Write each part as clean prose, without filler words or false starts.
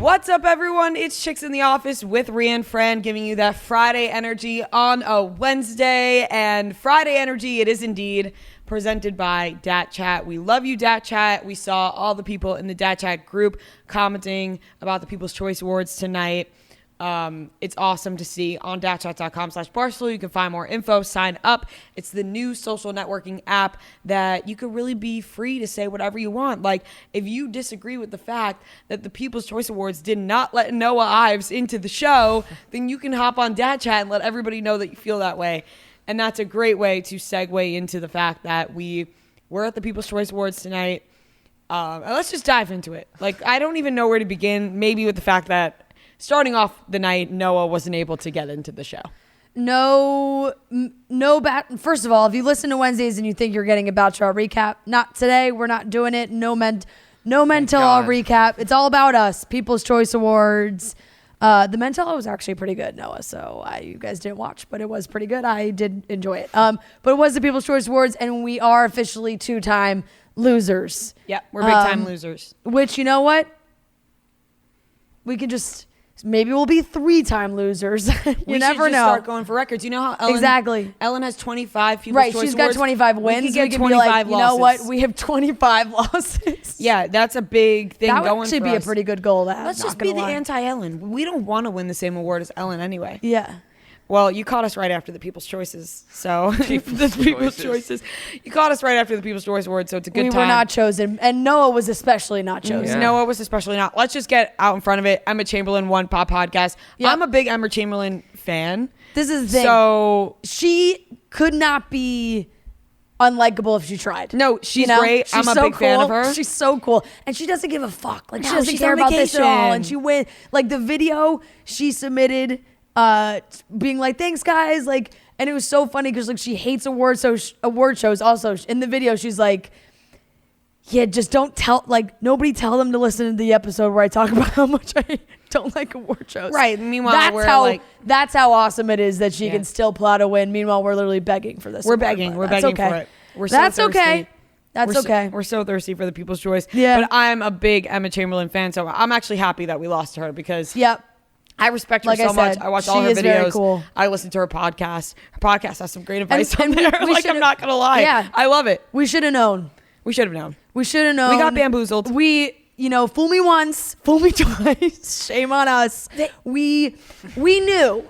What's up, everyone? It's Chicks in the Office with Rhian Fran, giving you that Friday energy on a Wednesday. And Friday energy, it is indeed presented by Dat Chat. We love you, Dat Chat. We saw all the people in the Dat Chat group commenting about the People's Choice Awards tonight. It's awesome to see. On datchat.com/Barstool, you can find more info, sign up. It's the new social networking app that you could really be free to say whatever you want. Like, if you disagree with the fact that the People's Choice Awards did not let Noah Ives into the show, then you can hop on Dat Chat and let everybody know that you feel that way. And that's a great way to segue into the fact that we're at the People's Choice Awards tonight. Let's just dive into it. Like, I don't even know where to begin. Maybe with the fact that starting off the night, Noah wasn't able to get into the show. First of all, if you listen to Wednesdays and you think you're getting a Bachelor recap, not today. We're not doing it. No men tell all recap. It's all about us. People's Choice Awards. The men tell all was actually pretty good, Noah. So you guys didn't watch, but it was pretty good. I did enjoy it. But it was the People's Choice Awards, and we are officially 2-time losers. Yeah, we're big-time losers. Which, you know what? We could just... Maybe we'll be 3-time losers. You never know. Start going for records. You know how Ellen has 25 People's Choice She's Awards? got 25 wins. We can get 25 be like, losses. You know what? We have 25 losses. Yeah, that's a big thing going for us. That would actually be a pretty good goal to have. Let's just be the anti-Ellen. We don't want to win the same award as Ellen anyway. Yeah. Well, you caught us right after the People's Choices. So People's Choices. You caught us right after the People's Choice Award, so it's a good time. We were not chosen, and Noah was especially not chosen. Yeah. Noah was especially not. Let's just get out in front of it. Emma Chamberlain won Pop Podcast. Yep. I'm a big Emma Chamberlain fan. This is the thing. So she could not be unlikable if she tried. No, she's great. I'm a big fan of her. She's so cool. And she doesn't give a fuck. Like, she doesn't care about this at all. And she went, like, the video she submitted, being like, thanks guys, like, and it was so funny because, like, she hates award shows. Also in the video she's like, yeah, just don't tell, like, nobody tell them to listen to the episode where I talk about how much I don't like award shows. Right. Meanwhile, that's how awesome it is that she can still plot a win. Meanwhile, we're literally begging for this. We're begging for it. That's okay. We're so thirsty for the People's Choice. Yeah. But I'm a big Emma Chamberlain fan, so I'm actually happy that we lost to her because I respect her so much. I watch all her videos. Very cool. I listen to her podcast. Her podcast has some great advice on there. I'm not going to lie. Yeah. I love it. We should have known. We should have known. We got bamboozled. Fool me once, fool me twice. Shame on us. We knew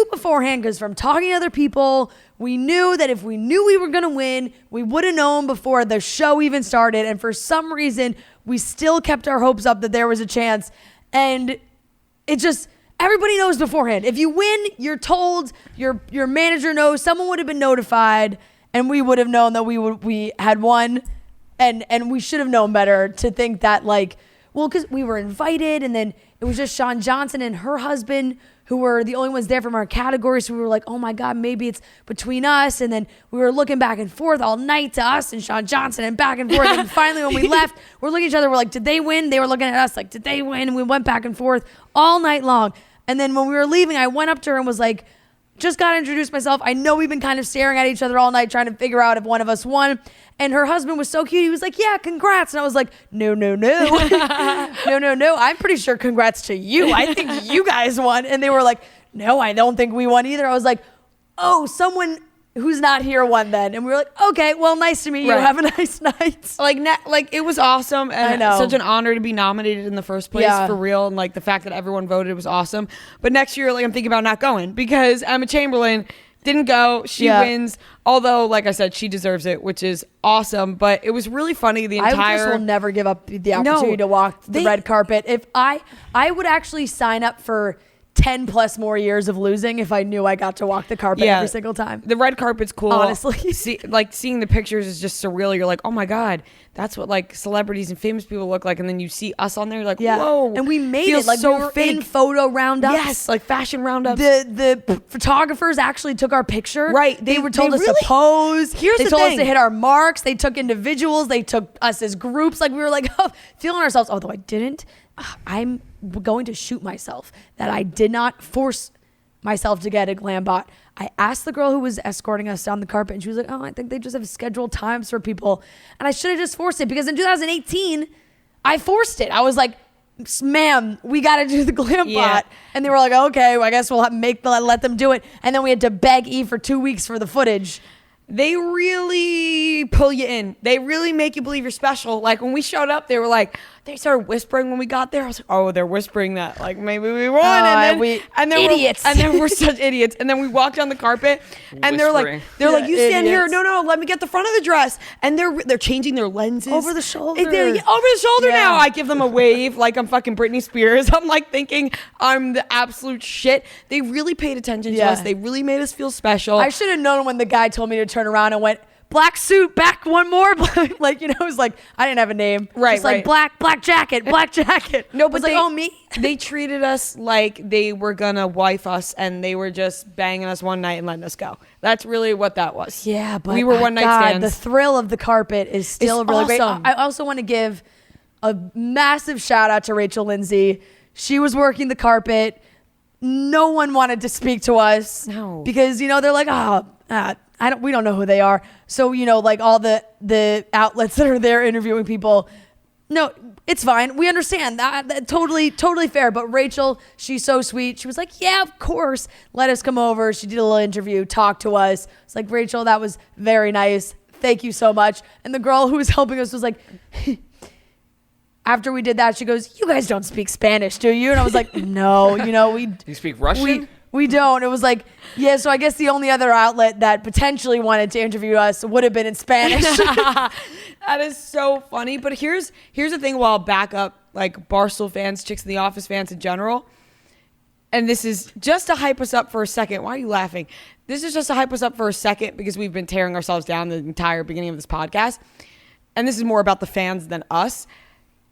beforehand, because from talking to other people, we knew that if we knew we were going to win, we would have known before the show even started. And for some reason, we still kept our hopes up that there was a chance. And it just, everybody knows beforehand. If you win, you're told, your manager knows, someone would have been notified, and we would have known that we had won. And we should have known better to think that, like, well, because we were invited, and then it was just Sean Johnson and her husband who were the only ones there from our category. So we were like, oh my God, maybe it's between us. And then we were looking back and forth all night to us and Sean Johnson and back and forth. And finally, when we left, we're looking at each other. We're like, did they win? They were looking at us like, did they win? And we went back and forth all night long. And then when we were leaving, I went up to her and was like, just got to introduce myself. I know we've been kind of staring at each other all night trying to figure out if one of us won. And her husband was so cute. He was like, yeah, congrats. And I was like, no. No. I'm pretty sure congrats to you. I think you guys won. And they were like, no, I don't think we won either. I was like, oh, someone who's not here won then. And we were like, okay, well, nice to meet you. Right. Have a nice night. Like it was awesome. And I know. Such an honor to be nominated in the first place, for real. And like the fact that everyone voted was awesome. But next year, like, I'm thinking about not going because Emma Chamberlain didn't go. She wins. Although, like I said, she deserves it, which is awesome. But it was really funny. I just will never give up the opportunity to walk the red carpet. If I would actually sign up for 10 plus more years of losing if I knew I got to walk the carpet every single time. The red carpet's cool. Honestly. Seeing the pictures is just surreal. You're like, oh my God, that's what like celebrities and famous people look like. And then you see us on there, like, whoa. And we made it. Like, so we were in photo roundups. Yes, like fashion roundups. The photographers actually took our picture. Right. They told us to pose. They told us to hit our marks. They took individuals. They took us as groups. Like, we were like, feeling ourselves. Although I didn't. I'm going to shoot myself that I did not force myself to get a glam bot. I asked the girl who was escorting us down the carpet, and she was like, oh, I think they just have scheduled times for people. And I should have just forced it, because in 2018, I forced it. I was like, ma'am, we got to do the glam Yeah. bot. And they were like, okay, well, I guess we'll let them do it. And then we had to beg E for 2 weeks for the footage. They really pull you in. They really make you believe you're special. Like when we showed up, they were like, they started whispering when we got there. I was like, oh, they're whispering that. Like maybe we won. And then idiots. And then we're such idiots. And then we walked on the carpet and they're like, you stand here. No, let me get the front of the dress. And they're changing their lenses. Over the shoulder. Over the shoulder Yeah. now. I give them a wave like I'm fucking Britney Spears. I'm like thinking I'm the absolute shit. They really paid attention to us. They really made us feel special. I should have known when the guy told me to turn around and went, black suit, back one more. Like, it was like, I didn't have a name. Right, It's like black jacket. No, but like, oh, me? They treated us like they were gonna wife us and they were just banging us one night and letting us go. That's really what that was. Yeah, but we were one night stands. The thrill of the carpet is still It's really great. awesome. I also want to give a massive shout out to Rachel Lindsay. She was working the carpet. No one wanted to speak to us. No. Because, they're like, we don't know who they are. So, like all the outlets that are there interviewing people. No, it's fine. We understand that totally fair. But Rachel, she's so sweet. She was like, yeah, of course. Let us come over. She did a little interview, talked to us. It's like, Rachel, that was very nice. Thank you so much. And the girl who was helping us was like, after we did that, she goes, you guys don't speak Spanish, do you? And I was like, no, we... Do you speak Russian? We don't. It was like, yeah, so I guess the only other outlet that potentially wanted to interview us would have been in Spanish. That is so funny. But here's the thing while I'll back up like Barstool fans, Chicks in the Office fans in general. And this is just to hype us up for a second. Why are you laughing? This is just to hype us up for a second because we've been tearing ourselves down the entire beginning of this podcast. And this is more about the fans than us.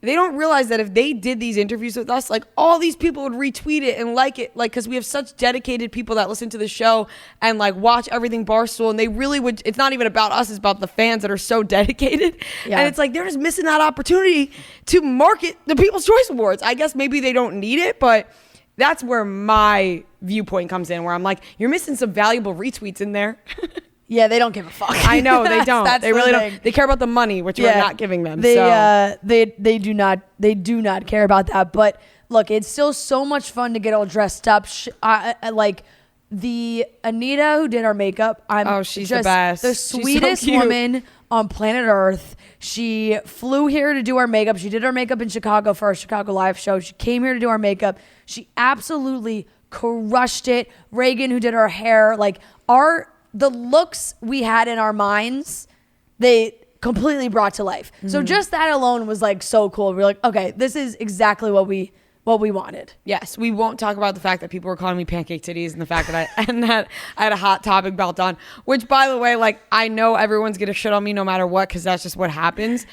They don't realize that if they did these interviews with us, like all these people would retweet it and like it, like because we have such dedicated people that listen to the show and like watch everything Barstool, and they really would. It's not even about us; it's about the fans that are so dedicated. Yeah. And it's like they're just missing that opportunity to market the People's Choice Awards. I guess maybe they don't need it, but that's where my viewpoint comes in, where I'm like, you're missing some valuable retweets in there. Yeah, they don't give a fuck. I know they don't. That's They really don't. They care about the money, which we're not giving them. They do not care about that. But look, it's still so much fun to get all dressed up. Like the Anita who did our makeup. She's the best. The She's so sweetest cute. woman on planet Earth. She flew here to do our makeup. She did our makeup in Chicago for our Chicago live show. She came here to do our makeup. She absolutely crushed it. Reagan, who did our hair, like the looks we had in our minds, they completely brought to life. Mm-hmm. So just that alone was like so cool. We're like, okay, this is exactly what we wanted. Yes, we won't talk about the fact that people were calling me pancake titties and the fact that I had a Hot Topic belt on, which by the way, like I know everyone's gonna shit on me no matter what because that's just what happens.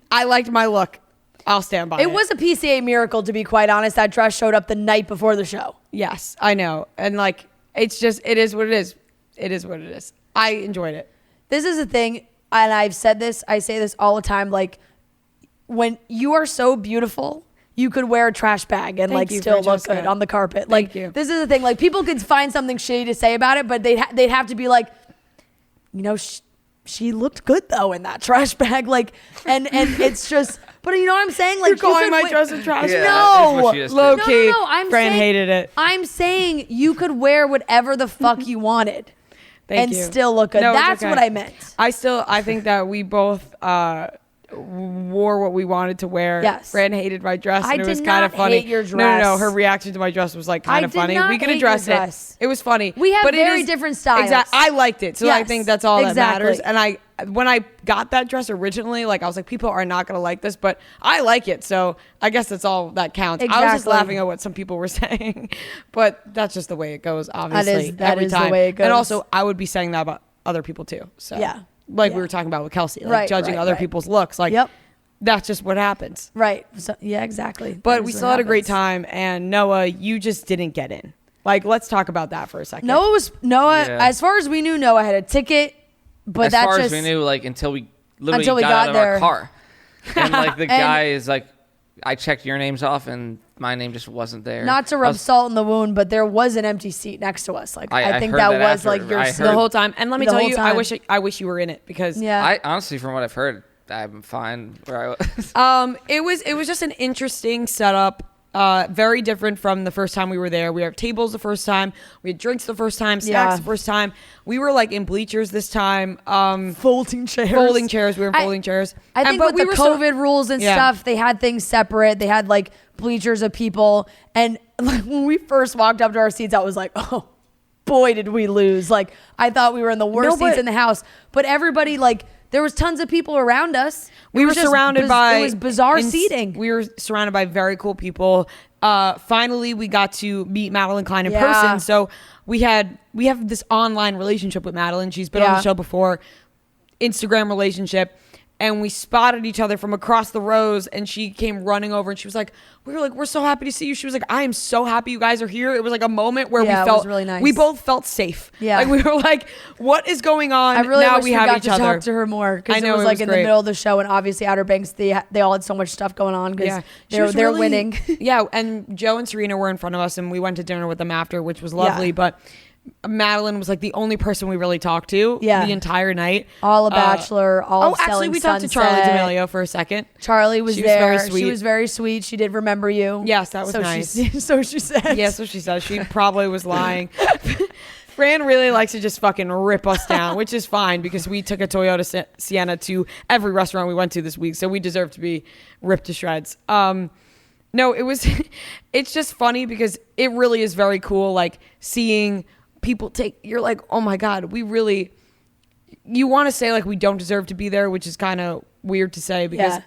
I liked my look. I'll stand by it. It was a PCA miracle, to be quite honest. That dress showed up the night before the show. Yes, I know. And like, it is what it is. It is what it is. I enjoyed it. This is the thing, and I say this all the time, like, when you are so beautiful, you could wear a trash bag and like still look good on the carpet. Like, this is the thing, like, people could find something shitty to say about it, but they'd have to be like, she looked good though in that trash bag. Like, and it's just, but you know what I'm saying? Like, you're calling my dress a trash bag? No, low key. Fran hated it. I'm saying you could wear whatever the fuck you wanted. Thank you. Still look good. No, that's what I meant. I think that we both wore what we wanted to wear. Yes. Fran hated my dress, and it was did kind not of funny. hate your dress. No. Her reaction to my dress was like kind of funny. We could address it. It was funny. We have very different styles. Exactly. I liked it, so I think that's all that matters. Exactly. And when I got that dress originally, like I was like, people are not gonna like this, but I like it, so I guess that's all that counts. Exactly. I was just laughing at what some people were saying, but that's just the way it goes. Obviously, that every is time. The way it goes. And also, I would be saying that about other people too. So yeah, we were talking about with Kelsey, like judging other people's looks. Like, that's just what happens. Right. So, yeah, exactly. But we still had a great time. And Noah, you just didn't get in. Like, let's talk about that for a second. Noah, as far as we knew, Noah had a ticket. But as far as we knew, like until we got out of there. our car. And like the guy is like, I checked your names off and my name just wasn't there. Not to rub salt in the wound, but there was an empty seat next to us. Like I think that was like your the whole time. And let me tell you, I wish you were in it because I honestly, from what I've heard, I'm fine where I was. It was just an interesting setup. Very different from the first time we were there. We had tables the first time. We had drinks the first time. Snacks the first time. We were like in bleachers this time. Folding chairs. Folding chairs. We were in folding chairs. I think with the COVID rules and stuff, they had things separate. They had like bleachers of people. And like when we first walked up to our seats, I was like, oh, boy, did we lose. Like I thought we were in the worst seats in the house. But everybody like... There was tons of people around us. We were surrounded by... It was bizarre seating. We were surrounded by very cool people. Finally, we got to meet Madeline Klein in person. So we have this online relationship with Madeline. She's been on the show before. Instagram relationship. And we spotted each other from across the rows, and she came running over, and she was like, we're so happy to see you. She was like, I am so happy you guys are here. It was like a moment where we felt, it was really nice. We both felt safe. Yeah. Like we were like, what is going on? I really now wish we have got each to other. talk to her more, because it was like in the middle of the show, and obviously Outer Banks, they all had so much stuff going on because they're winning. Yeah, and Joe and Serena were in front of us, and we went to dinner with them after, which was lovely, but Madeline was like the only person we really talked to the entire night. All a Bachelor, all of actually we Selling talked to Charlie Sunset. D'Amelio for a second. Charlie was She there. was very sweet. She was very sweet. She did remember you. Yes, that was nice. So she said. Yeah, so she said. She probably was lying. Fran really likes to just fucking rip us down, which is fine because we took a Toyota Sienna to every restaurant we went to this week, so we deserve to be ripped to shreds. No, it's just funny because it really is very cool, like seeing people you're like, oh my God, you want to say like we don't deserve to be there, which is kind of weird to say because,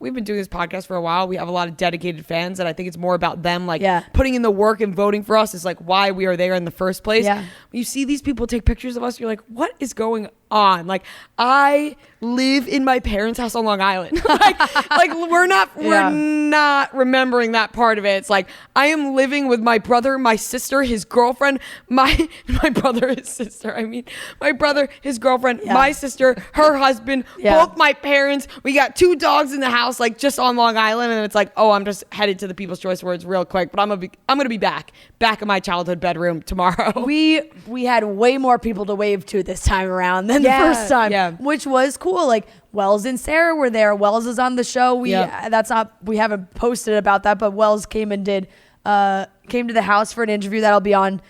we've been doing this podcast for a while. We have a lot of dedicated fans, and I think it's more about them like putting in the work and voting for us is like why we are there in the first place. Yeah. You see these people take pictures of us, you're like, what is going on? Like I live in my parents' house on Long Island. like we're not remembering that part of it. It's like I am living with my brother, my sister, his girlfriend, my brother, his sister. I mean, my brother, his girlfriend, my sister, her husband, both my parents. We got 2 dogs in the house, like just on Long Island, and it's like, oh, I'm just headed to the People's Choice Awards real quick, but I'm gonna be back in my childhood bedroom tomorrow. We had way more people to wave to this time around than the first time, which was cool. Like Wells and Sarah were there. Wells is on the show. We haven't posted about that, but Wells came and came to the house for an interview that'll be on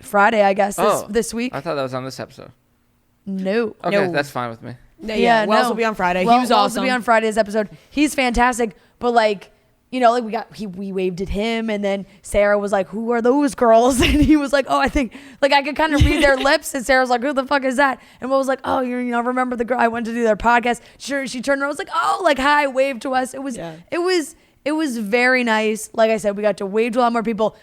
Friday, I guess, this week. I thought that was on this episode. No. Okay, that's fine with me. Yeah, Wells will be on Friday. He was awesome. Wells will be on Friday's episode. He's fantastic, but like, we waved at him, and then Sarah was like, who are those girls? And he was like, oh, I think, like, I could kind of read their lips, and Sarah was like, who the fuck is that? And Will was like, oh, remember the girl I went to do their podcast? She turned around, was like, oh, like, hi, waved to us. It was very nice. Like I said, we got to wave to a lot more people.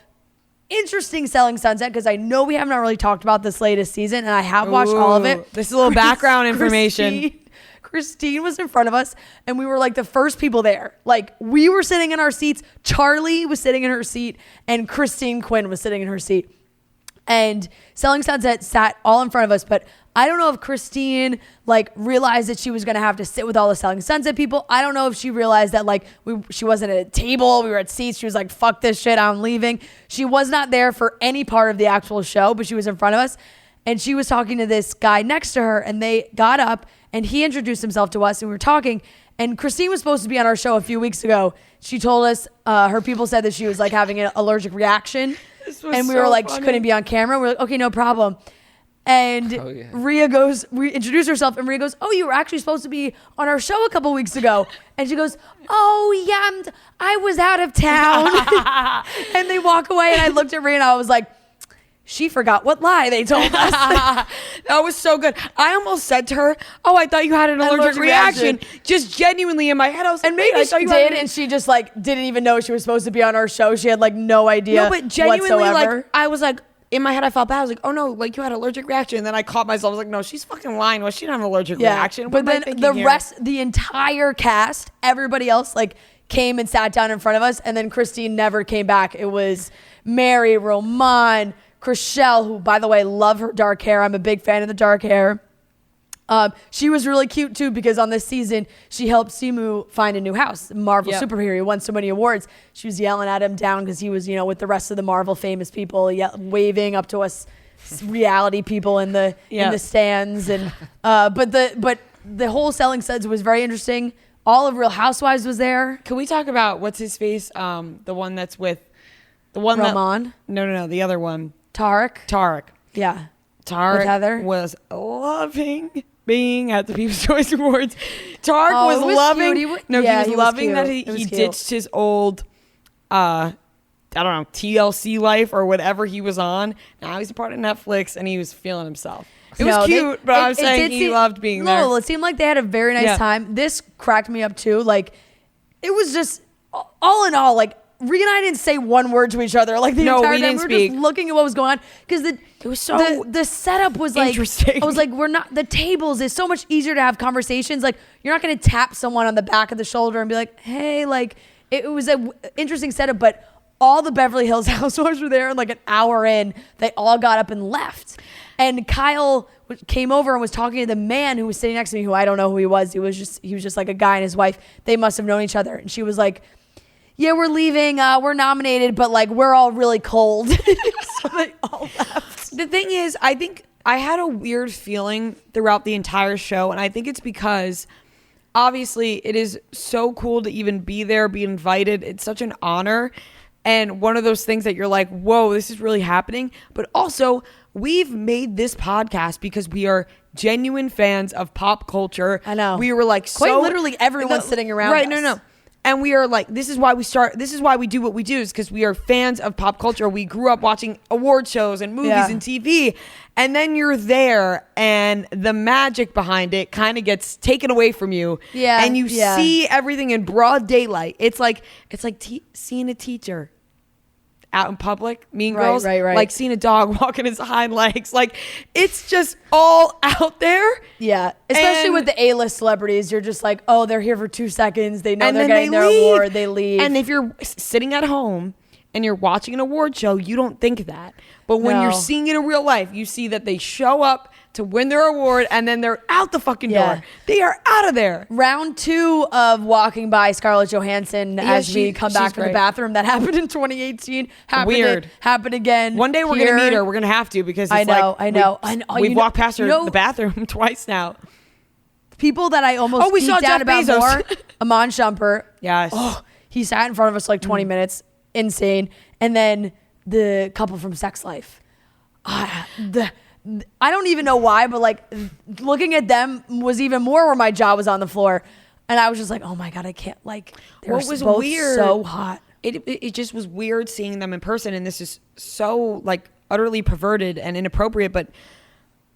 Interesting Selling Sunset, because I know we have not really talked about this latest season, and I have watched all of it. This is a little background information. Christine was in front of us, and we were like the first people there. Like we were sitting in our seats. Charlie was sitting in her seat, and Christine Quinn was sitting in her seat. And Selling Sunset sat all in front of us, but I don't know if Christine like realized that she was gonna have to sit with all the Selling Sunset people. I don't know if she realized that like she wasn't at a table, we were at seats. She was like, fuck this shit, I'm leaving. She was not there for any part of the actual show, but she was in front of us, and she was talking to this guy next to her, and they got up and he introduced himself to us, and we were talking. And Christine was supposed to be on our show a few weeks ago. She told us her people said that she was like having an allergic reaction. And we were like, funny. She couldn't be on camera. We're like, okay, no problem. And Rhea introduced herself, and Rhea goes, oh, you were actually supposed to be on our show a couple weeks ago. And she goes, oh, yeah, I was out of town. And they walk away, and I looked at Rhea, and I was like, she forgot what lie they told us. That was so good. I almost said to her, oh, I thought you had an allergic reaction. Just genuinely in my head. I was like, and maybe she did, and she just like didn't even know she was supposed to be on our show. She had like no idea. No, but genuinely, whatsoever. like, I was like, in my head, I felt bad. I was like, oh no, like you had an allergic reaction. And then I caught myself. I was like, no, she's fucking lying. Well, she didn't have an allergic reaction. But then the entire cast, everybody else, like came and sat down in front of us, and then Christine never came back. It was Mary, Roman, Chriselle, who, by the way, love her dark hair. I'm a big fan of the dark hair. She was really cute, too, because on this season, she helped Simu find a new house. Marvel superhero. He won so many awards. She was yelling at him down because he was, with the rest of the Marvel famous people, waving up to us reality people in the stands. And but the whole Selling Suds was very interesting. All of Real Housewives was there. Can we talk about what's his face? The one that's with the one Roman? No, the other one. Tarek. Yeah. Tarek with Heather was loving being at the People's Choice Awards. Tarek was loving. He was loving that he ditched his old, I don't know, TLC life or whatever he was on. Now he's a part of Netflix and he was feeling himself. It was cute, but I'm saying he loved being there. No, it seemed like they had a very nice time. This cracked me up too. Like, it was just all in all, like, Rhea and I didn't say one word to each other. Like the entire time, we were just looking at what was going on because it was so the setup was like interesting. I was like, we're not the tables. It's so much easier to have conversations. Like you're not going to tap someone on the back of the shoulder and be like, hey, like it was an interesting setup. But all the Beverly Hills housewives were there, and like an hour in, they all got up and left. And Kyle came over and was talking to the man who was sitting next to me, who I don't know who he was. He was just like a guy and his wife. They must have known each other, and she was like, yeah, we're leaving. We're nominated, but like we're all really cold. So they all left. The thing is, I think I had a weird feeling throughout the entire show, and I think it's because obviously it is so cool to even be there, be invited. It's such an honor, and one of those things that you're like, whoa, this is really happening. But also, we've made this podcast because we are genuine fans of pop culture. I know. We were like quite literally everyone sitting around right, us. No. And we are like, this is why we do what we do, is because we are fans of pop culture. We grew up watching award shows and movies and TV. And then you're there and the magic behind it kind of gets taken away from you. Yeah. And you see everything in broad daylight. It's like seeing a teacher out in public, Mean Girls, right. like seeing a dog walking his hind legs. Like, it's just all out there. Yeah, especially with the A-list celebrities, you're just like, oh, they're here for 2 seconds. They know they're getting their award. They leave. And if you're sitting at home and you're watching an award show, you don't think that. But when you're seeing it in real life, you see that they show up to win their award and then they're out the fucking door. They are out of there. Round 2 of walking by Scarlett Johansson as we come back from the bathroom. That happened in 2018. Happened again. One day we're going to meet her. We're going to have to because it's I know. We've walked past her the bathroom twice now. People that I almost we saw Jeff Jeff about Bezos. more. Amon Shumpert. Yes. Oh, he sat in front of us like 20 minutes. Insane. And then the couple from Sex Life. I don't even know why, but like looking at them was even more where my jaw was on the floor. And I was just like, oh my God, I can't, like, they were both weird. So hot. It just was weird seeing them in person. And this is so like utterly perverted and inappropriate, but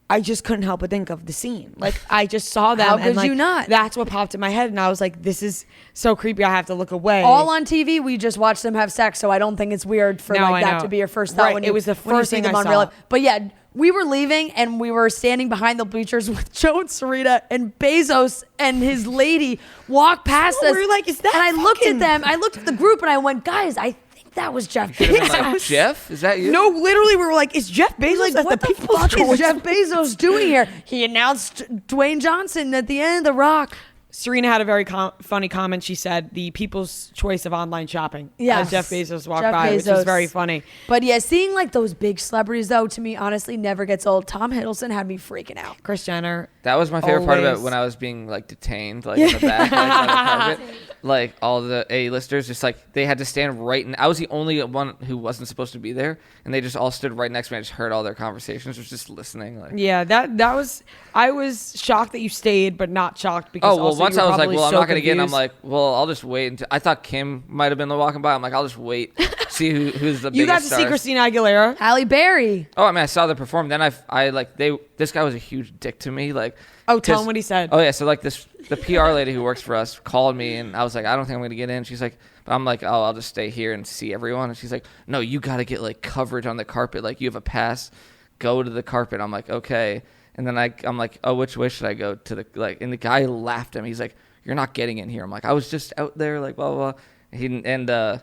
I just couldn't help but think of the scene. Like I just saw them. How could and like, you not? That's what popped in my head. And I was like, this is so creepy. I have to look away. All on TV, we just watched them have sex. So I don't think it's weird for that to be your first thought when it was the first thing I saw. Real life. But yeah, we were leaving and we were standing behind the bleachers with Joe and Serena, and Bezos and his lady walked past us. We were like, is that? And I looked at them. I looked at the group and I went, guys, I think that was Jeff Bezos. Like, Jeff? Is that you? No, literally, we were like, is Jeff Bezos like, at what the fuck People's is Jeff Bezos doing here? He announced Dwayne Johnson at the end of The Rock. Serena had a very funny comment. She said, the people's choice of online shopping. Yes. As Jeff Bezos walked by, which was very funny. But yeah, seeing like those big celebrities, though, to me, honestly, never gets old. Tom Hiddleston had me freaking out. Kris Jenner. That was my favorite part of it when I was being like detained, like in the back, like, on the carpet. Like all the A-listers, just like they had to stand right. And I was the only one who wasn't supposed to be there, and they just all stood right next to me. I just heard all their conversations, was just listening. Like, yeah, that was. I was shocked that you stayed, but not shocked because. Oh well, once I was like, well, I'm not gonna get in. I'm like, well, I'll just wait until. I thought Kim might have been walking by. I'm like, I'll just wait, see who's the. You got to see Christina Aguilera, Halle Berry. Oh, I mean, I saw them perform. Then I like this guy was a huge dick to me. Like, oh, tell him what he said. Oh yeah, so like the PR lady who works for us called me, and I was like, I don't think I'm gonna get in. She's like, but I'm like, oh, I'll just stay here and see everyone. And she's like, no, you got to get like coverage on the carpet. Like you have a pass, go to the carpet. I'm like, okay. And then I'm like, oh, which way should I go to the like? And the guy laughed at me. He's like, you're not getting in here. I'm like, I was just out there, like blah blah. blah.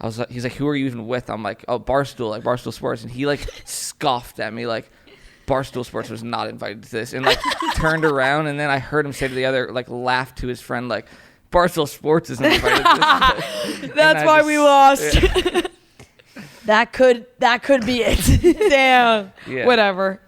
I was like, he's like, who are you even with? I'm like, oh, Barstool, like Barstool Sports. And he like scoffed at me, like Barstool Sports was not invited to this, and like turned around, and then I heard him say to the other, like laugh to his friend, like Barstool Sports isn't invited to this. That's why we lost. Yeah. That could be it. Damn. Yeah. Whatever.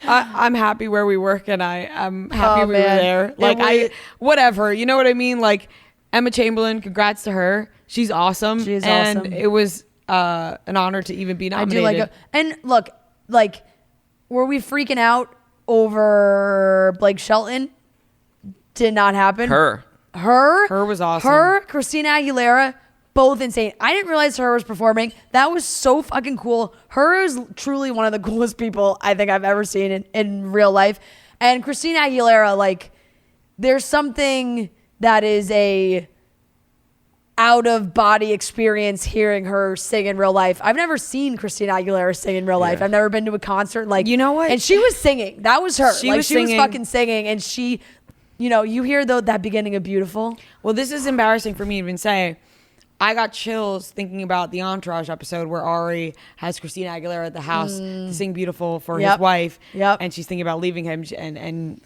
I'm happy where we work, and I'm happy Oh, we man. were there. Like whatever, you know what I mean? Like Emma Chamberlain, congrats to her. She's awesome. She's and awesome. it was an honor to even be nominated. I do and look, like, were we freaking out over Blake Shelton? Did not happen. Her was awesome. Her, Christina Aguilera, both insane. I didn't realize her was performing. That was so fucking cool. Her is truly one of the coolest people I think I've ever seen in real life. And Christina Aguilera, like, there's something that is a out of body experience hearing her sing in real life. I've never seen Christina Aguilera sing in real life. I've never been to a concert. Like, you know what? And she was singing. That was her. She was singing. fucking singing. And she, you know, you hear that beginning of Beautiful. Well, this is embarrassing for me to even say. I got chills thinking about the Entourage episode where Ari has Christina Aguilera at the house to sing Beautiful for his wife. Yep. And she's thinking about leaving him. And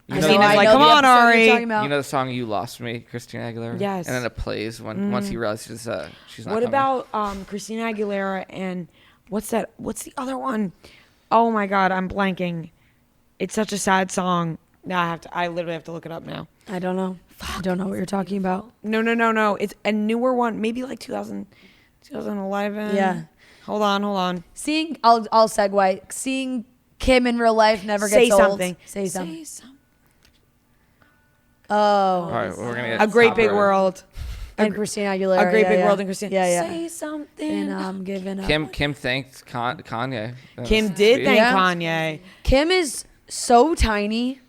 You Christina's know, like, come on, Ari. you know the song "You Lost Me," Christina Aguilera. Yes. And then it plays once you realize she's not. What coming. about Christina Aguilera and what's that? What's the other one? Oh my God, I'm blanking. It's such a sad song. Now I literally have to look it up now. I don't know. I don't know what you're talking about. No. It's a newer one, maybe like 2011. Yeah. Hold on. I'll segue. Seeing Kim in real life never gets Say old. something. Say something. Oh. All right, we're gonna get A Great Big World. And Christina Aguilera. A Great Big World and Christina. Yeah. Say something. And I'm giving up. Kim thanked Kanye. Kim did thank Yeah. Kanye. Kim is so tiny.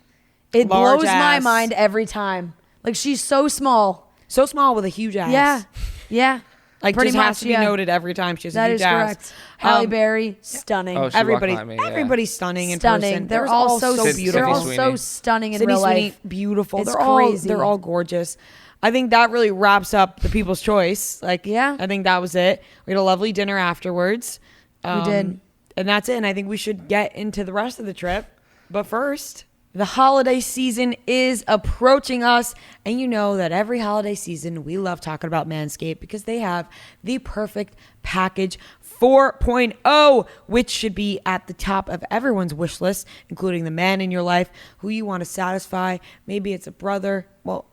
It Large blows my ass. mind every time. Like, she's so small. So small with a huge ass. Yeah. Like Pretty just much, has to be yeah. noted every time she has That a is huge ass. correct. Halle Berry, stunning. Oh, she Everybody, walked by me, yeah. everybody's stunning in Stunning. person. They're They're all so beautiful. They're all Sweeney. so stunning in Sydney real Sweeney, life. beautiful. It's They're all crazy. they're all gorgeous. I think that really wraps up the People's Choice. Like, Yeah. I think that was it. We had a lovely dinner afterwards. We did. And that's it. And I think we should get into the rest of the trip. But first, the holiday season is approaching us. And you know that every holiday season, we love talking about Manscaped because they have the perfect package 4.0, which should be at the top of everyone's wish list, including the man in your life who you want to satisfy. Maybe it's a brother. Well,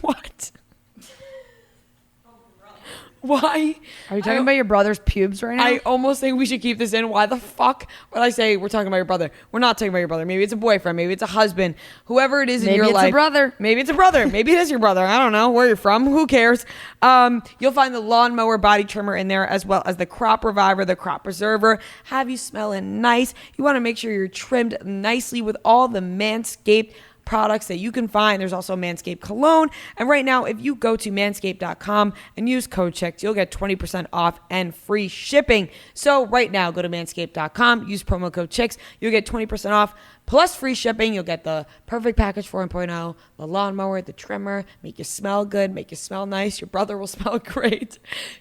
what? Why? Are you talking about your brother's pubes right now? I almost think we should keep this in. Why the fuck would I say we're talking about your brother? We're not talking about your brother. Maybe it's a boyfriend. Maybe it's a husband. Whoever it is in Maybe your it's life. a brother. Maybe it's a brother. Maybe it is your brother. I don't know where you're from. Who cares? You'll find the lawnmower body trimmer in there, as well as the crop reviver, the crop preserver. Have you smelling nice. You want to make sure you're trimmed nicely with all the Manscaped products that you can find. There's also Manscape Cologne. And right now, if you go to manscaped.com and use code CHECKED, you'll get 20% off and free shipping. So right now, go to manscaped.com, use promo code CHECKED. You'll get 20% off plus free shipping. You'll get the perfect package 4.0, the lawnmower, the trimmer, make you smell good, make you smell nice. Your brother will smell great.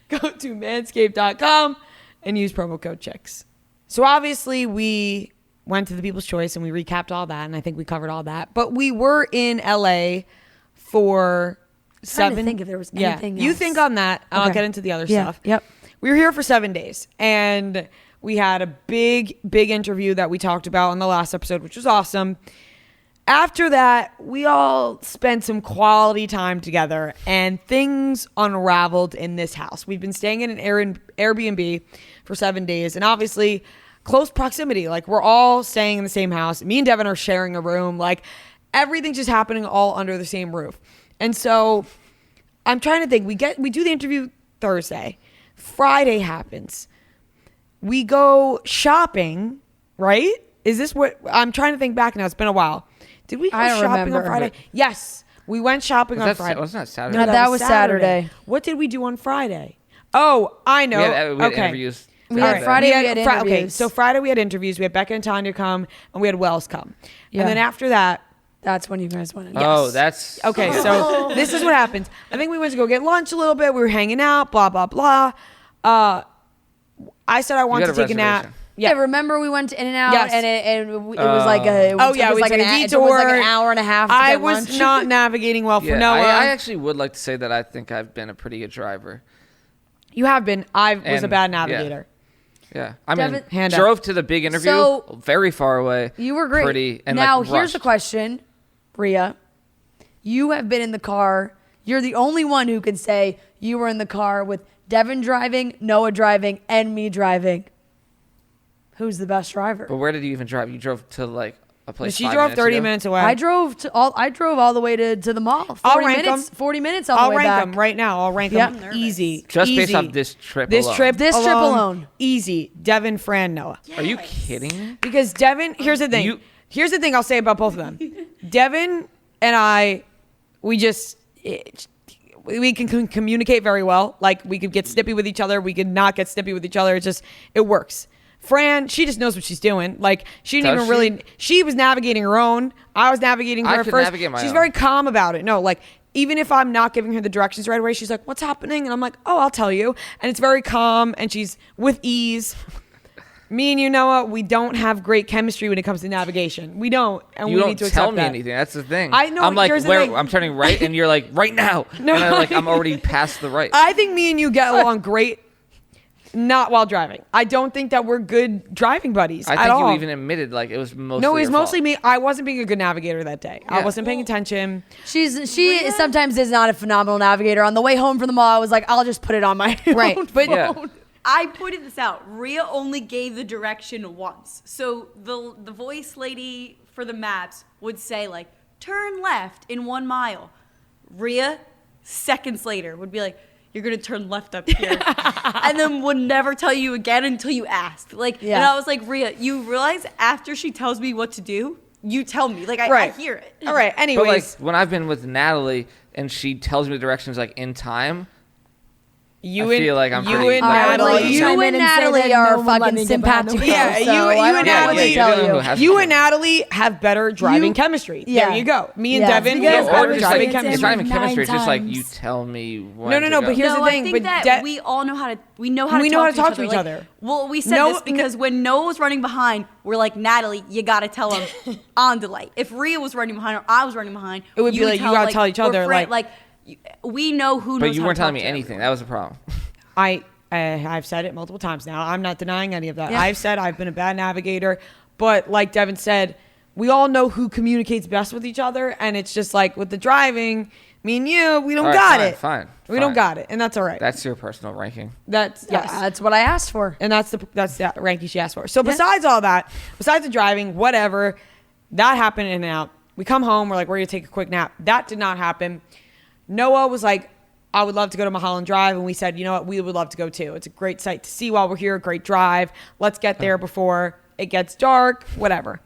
Go to manscaped.com and use promo code CHECKED. So obviously, we went to the People's Choice and we recapped all that, and I think we covered all that. But we were in LA for trying to 7. think if there was anything You else. think on that. I'll Okay. get into the other Yeah, stuff. yep. We were here for 7 days, and we had a big interview that we talked about on the last episode, which was awesome. After that, we all spent some quality time together, and things unraveled in this house. We've been staying in an Airbnb for 7 days, and obviously close proximity. Like, we're all staying in the same house. Me and Devin are sharing a room. Like, everything's just happening all under the same roof. And so I'm trying to think. We do the interview Thursday. Friday happens. We go shopping, right? Is this what I'm trying to think back now? It's been a while. Did we go I don't shopping on remember. Friday? Yes. We went shopping on Friday. Wasn't that Saturday? No, that was Saturday. What did we do on Friday? Oh, I know. We had okay. interviews. We had Saturday. Friday. We had Okay, interviews. so Friday we had interviews. We had Becca and Tanya come, and we had Wells come. Yeah. And then after that, That's when you guys went in. Oh, that's okay, so this is what happens. I think we went to go get lunch a little bit. We were hanging out, blah, blah, blah. I said I wanted got to a take a nap. reservation. Yeah, remmer we went to In-N-Out, Yes. and it was like a Oh, yeah, we like took a it took us like an detour. hour and a half to I get was lunch. not navigating well for Yeah, Noah. I actually would like to say that I think I've been a pretty good driver. You have been. I was a And- bad yeah. navigator. Yeah. I mean, Devin- Hand up. drove to the big interview, So- very far away. You were great. Pretty, and now, like, here's rushed. the question, Rhea. You have been in the car. You're the only one who can say you were in the car with Devin driving, Noah driving, and me driving. Who's the best driver? But where did you even drive? You drove to like a place. She 5 drove minutes 30 ago? minutes away. I drove all the way to the mall. 40 I'll rank minutes, 'em. 40 minutes on I'll the way rank back. them right now. I'll rank Yep. them easy. Just based easy. off this trip This alone. trip This trip alone. Easy. Devin, Fran, Noah. Are you kidding me? Because Devin, here's the thing. Here's the thing I'll say about both of them. Devin and I, we can communicate very well. Like, we could get snippy with each other. We could not get snippy with each other. It works. Fran, she just knows what she's doing. Like, she didn't Does even she? really, she was navigating her own. I was navigating her I at could first. navigate my She's own. very calm about it. No, like, even if I'm not giving her the directions right away, she's like, what's happening? And I'm like, oh, I'll tell you. And it's very calm, and she's with ease. Me and you, Noah, we don't have great chemistry when it comes to navigation. We don't, and You we don't need to tell accept me that. anything. That's the thing. I know, I'm like, here's the where thing. I'm turning right, and you're like, right now. No. And I'm already past the right. I think me and you get along great, not while driving. I don't think that we're good driving buddies I at think all. you even admitted like it was mostly. No, it was your mostly fault. me. I wasn't being a good navigator that day. I Yeah. wasn't paying attention. She sometimes is not a phenomenal navigator. On the way home from the mall, I was like, I'll just put it on my Right, own but- phone. Yeah. I pointed this out. Rhea only gave the direction once. So the voice lady for the maps would say like, turn left in 1 mile. Rhea, seconds later, would be like, you're going to turn left up here. And then would never tell you again until you asked. Like, Yeah. And I was like, Rhea, you realize after she tells me what to do, you tell me. Like, I hear it. All right. But like Anyways, when I've been with Natalie and she tells me the directions like in time, you I and feel like I'm you pretty- and Like, All right, well, Natalie. you chime and in and say Natalie that are no one let fucking me get behind the simpatico. wheel. Yeah, so you I and don't know what to Natalie- tell You're the one who you. has You to and tell me. Natalie have better driving You- chemistry. yeah. There you go. Me and Yeah. Devin, we Because have Or better just driving like, chemistry. it's not even Nine chemistry. It's just like you times. tell me when. No, to but go. here's the no, thing, I think but that we all know how to talk to each other. Like, well, we said No- this because when Noah was running behind, we're like, Natalie, you gotta tell him on the light. If Rhea was running behind or I was running behind, It would be like, you gotta tell each or other, Fran- like- we know who knows. But you how weren't to telling talk me to anything. everyone. That was a problem. I've said it multiple times now. I'm not denying any of that. I've said I've been a bad navigator, but like Devin said, we all know who communicates best with each other, and it's just like with the driving, me and you, we don't All right, got fine, it. fine, We don't fine. got it, and that's all right. That's your personal ranking. That's Yeah, yes. that's what I asked for. And that's the ranking she asked for. So besides all that, besides the driving, whatever, that happened in and out. We come home, we're like, we're gonna take a quick nap. That did not happen. Noah was like, I would love to go to Mulholland Drive, and we said, you know what, we would love to go too. It's a great sight to see while we're here, great drive. Let's get there before it gets dark, whatever.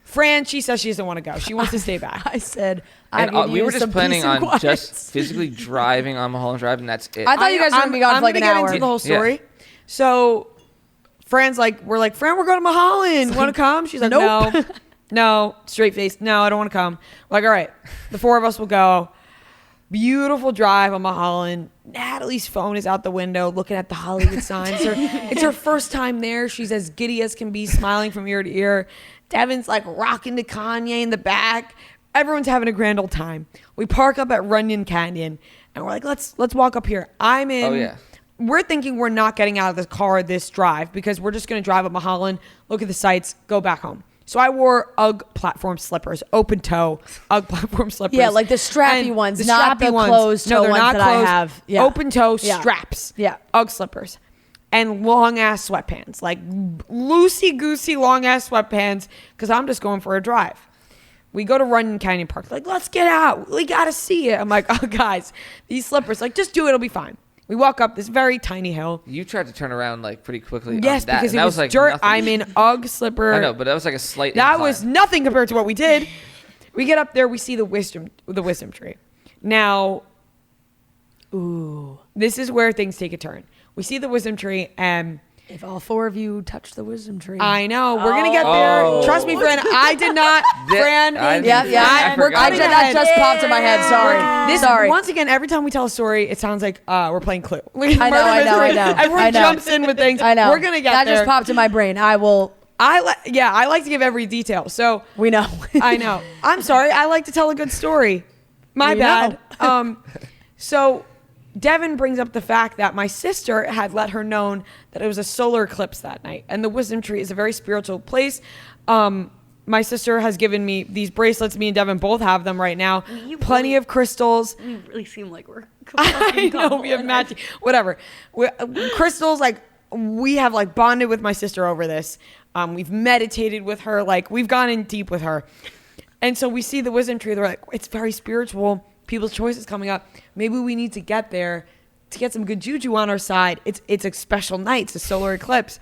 Fran, she says she doesn't want to go. She wants to stay back. I said, I And could we were use just some planning peace and on quiet. just physically driving on Mulholland Drive, and that's it. I thought you guys were going to be gone for like an I'm gonna hour. get into the whole Yeah. story. So Fran's like, we're like, Fran, we're going to Mulholland. Want to come? She's like, Nope. no, no, straight face. No, I don't want to come. We're like, all right, the four of us will go. Beautiful drive on Mulholland. Natalie's phone is out the window looking at the Hollywood signs. It's her first time there. She's as giddy as can be, smiling from ear to ear. Devin's like rocking to Kanye in the back. Everyone's having a grand old time. We park up at Runyon Canyon and we're like, let's walk up here. I'm in. Oh, yeah. We're thinking we're not getting out of the car this drive because we're just going to drive up Mulholland, look at the sights, go back home. So I wore UGG platform slippers, open toe UGG platform slippers. Yeah, like the strappy And ones, not the closed toe No, they're ones not that I closed. have. Yeah. Open toe Yeah. straps. Yeah. UGG slippers. And long ass sweatpants, like loosey goosey long ass sweatpants, because I'm just going for a drive. We go to Runyon Canyon Park, like, let's get out. We got to see it. I'm like, oh, guys, these slippers, like, just do it. It'll be fine. We walk up this very tiny hill. You tried to turn around like pretty quickly. Yes, on that, because and it that was like dirt. nothing. I'm in UGG slipper. I know, but that was like a slight. That incline. was nothing compared to what we did. We get up there, we see the wisdom tree. Now, this is where things take a turn. We see the wisdom tree, and If all four of you touch the wisdom tree. I know we're gonna get there. Oh. Trust me, Fran. I did not. Fran, I didn't- Yeah, yeah. I we're forgot. I cutting did ahead. that just popped in my head. Sorry. This Sorry. once again, every time we tell a story, it sounds like we're playing Clue. I know. Everyone I know. jumps in with things. I know. We're gonna get that there. just popped in my brain. I will. I like to give every detail. So We know. I know. I'm sorry. I like to tell a good story. My We bad. know. So Devin brings up the fact that my sister had let her known that it was a solar eclipse that night. And the wisdom tree is a very spiritual place. My sister has given me these bracelets. Me and Devin both have them right now. Plenty of crystals. We really seem like we're I know, we have matching. Whatever. Crystals, like, we have, like, bonded with my sister over this. We've meditated with her. Like, we've gone in deep with her. And so we see the wisdom tree. They're like, it's very spiritual. People's choices coming up. Maybe we need to get there to get some good juju on our side. It's a special night. It's a solar eclipse.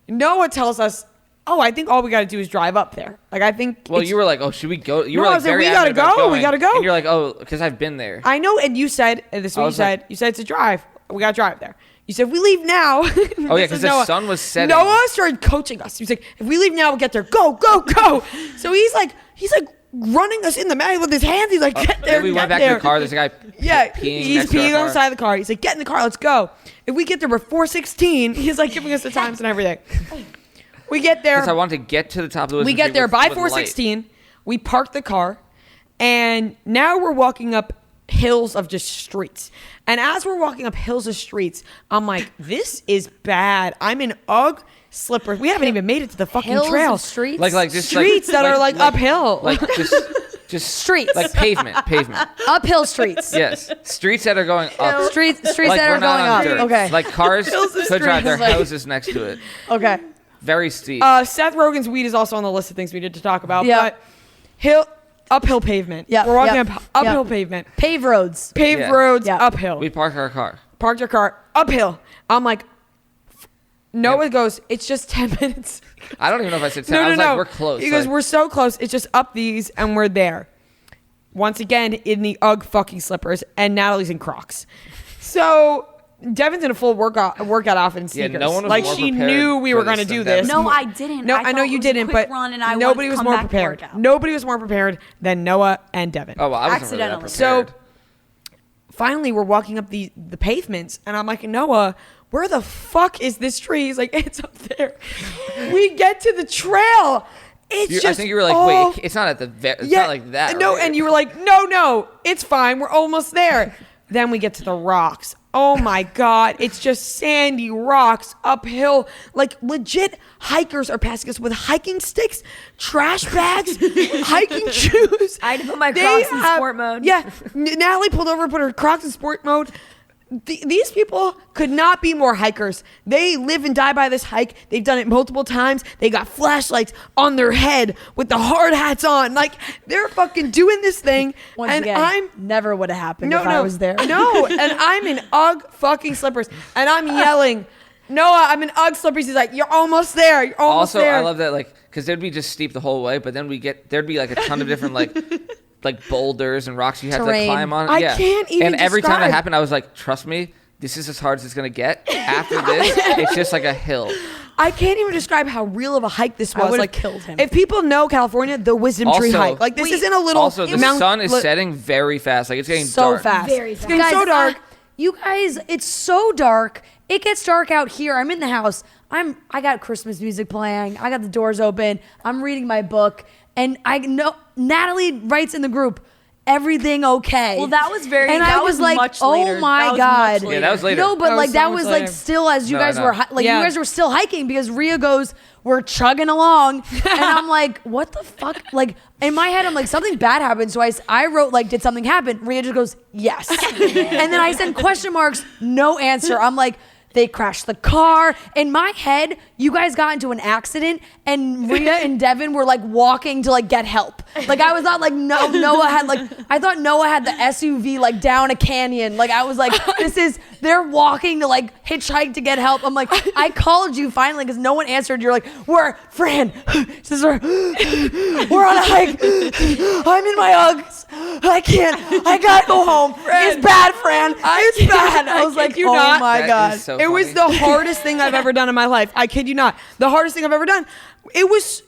Noah tells us, oh, I think all we got to do is drive up there. Like, I think. Well, you were like, oh, should we go? You No, were I like, was like, very we gotta adamant about go, we going. gotta go. And you're like, oh, because I've been there. I know, and you said, and this is what you said. You said it's a drive. We gotta drive there. You said, we leave now. Oh, yeah, because the sun was setting. Noah started coaching us. He was like, if we leave now, we'll get there. Go, go, go. So he's like running us in the mag with his hands. He's like, get there, Then we went back to the car. There's a guy he's peeing on the side of the car. He's like, get in the car, let's go. If we get there before 4:16, he's like giving us the times and everything. We get there. Because I wanted to get to the top of the wisdom We get tree there by with light. 4:16. We park the car, and now we're walking up hills of just streets. And as we're walking up hills of streets, I'm like, this is bad. I'm in UGG slippers. We haven't even made it to the fucking Hills trail. of streets? Like just Streets that are like uphill. Like just Streets. like pavement. Uphill streets. Yes, streets that are going up. Streets Like that we're are not going on up. dirt. Okay. Like cars Hills of could drive their streets. houses next to it. Okay. Very steep. Seth Rogen's weed is also on the list of things we need to talk about. Yeah. But uphill pavement. Yeah. We're walking Yep. up uphill Yep. pavement. Paved roads. Paved Yeah. roads, Yeah. uphill. We parked our car. Parked your car uphill. I'm like, Noah goes, it's just 10 minutes. I don't even know if I said 10. I was like, we're close. He goes, Like, we're so close. It's just up these and we're there. Once again, in the UGG fucking slippers, and Natalie's in Crocs. So Devin's in a full workout outfit and Yeah, sneakers. no one was like more she prepared knew we for were going to this do than this. Devin. No, I didn't. No, I I know thought you it was a didn't, quick but run and I nobody wanted was to more come back to prepared. work out. Nobody was more prepared than Noah and Devin. oh, well, I wasn't really that Accidentally. prepared. So finally, we're walking up the pavements, and I'm like, Noah, where the fuck is this tree? He's like, it's up there. We get to the trail. It's just I think you were like, all- wait, it's not at the it's not like that. No, right? and you were like, no, it's fine. We're almost there. Then we get to the rocks. Oh my God. It's just sandy rocks uphill. Like legit hikers are passing us with hiking sticks, trash bags, hiking shoes. I had to put my They Crocs in have- sport mode. Yeah. Natalie pulled over, put her Crocs in sport mode. These people could not be more hikers. They live and die by this hike. They've done it multiple times. They got flashlights on their head with the hard hats on. Like they're fucking doing this thing. Once and again, I'm never would have happened if I was there. No, and I'm in UGG fucking slippers, and I'm yelling, Noah, I'm in UGG slippers. He's like, you're almost there. You're almost Also, there. I love that, like, because there'd be just steep the whole way, but then there'd be like a ton of different like boulders and rocks you had to Terrain. climb on. I Yeah. can't even And every time describe. it happened, I was like, trust me, this is as hard as it's gonna get. After this, it's just like a hill. I can't even describe how real of a hike this was. I would've like, killed him. If people know California, the Wisdom Tree Also- hike. Like this isn't a little. Also, the Mount- sun is li- setting very fast. Like it's getting So dark. fast. Very It's fast. getting so dark. You guys, it's so dark. It gets dark out here. I'm in the house. I got Christmas music playing. I got the doors open. I'm reading my book, and I know Natalie writes in the group, "Everything okay?" Well, that was very. And that I was like, much "Oh later. my That was God!" much Yeah, that was later. No, but That like was that so was much like later. still as you No, guys no. were like Yeah. you guys were still hiking because Rhea goes, "We're chugging along," and I'm like, "What the fuck?" Like in my head, I'm like, something bad happened. So I wrote like, "Did something happen?" Rhea just goes, "Yes," and then I sent question marks, no answer. I'm like, they crashed the car. In my head, you guys got into an accident and Rhea and Devin were like walking to like get help. Like I was not like Noah had like I thought Noah had the SUV like down a canyon. Like I was like, they're walking to like hitchhike to get help. I'm like, I called you finally because no one answered. You're like, Fran, sister, we're on a hike. I'm in my Uggs. I gotta go home. It's bad, Fran. It's bad. I was like, kid you oh not. my That God. is so It was funny. the hardest thing I've ever done in my life. I kid you not. The hardest thing I've ever done. It was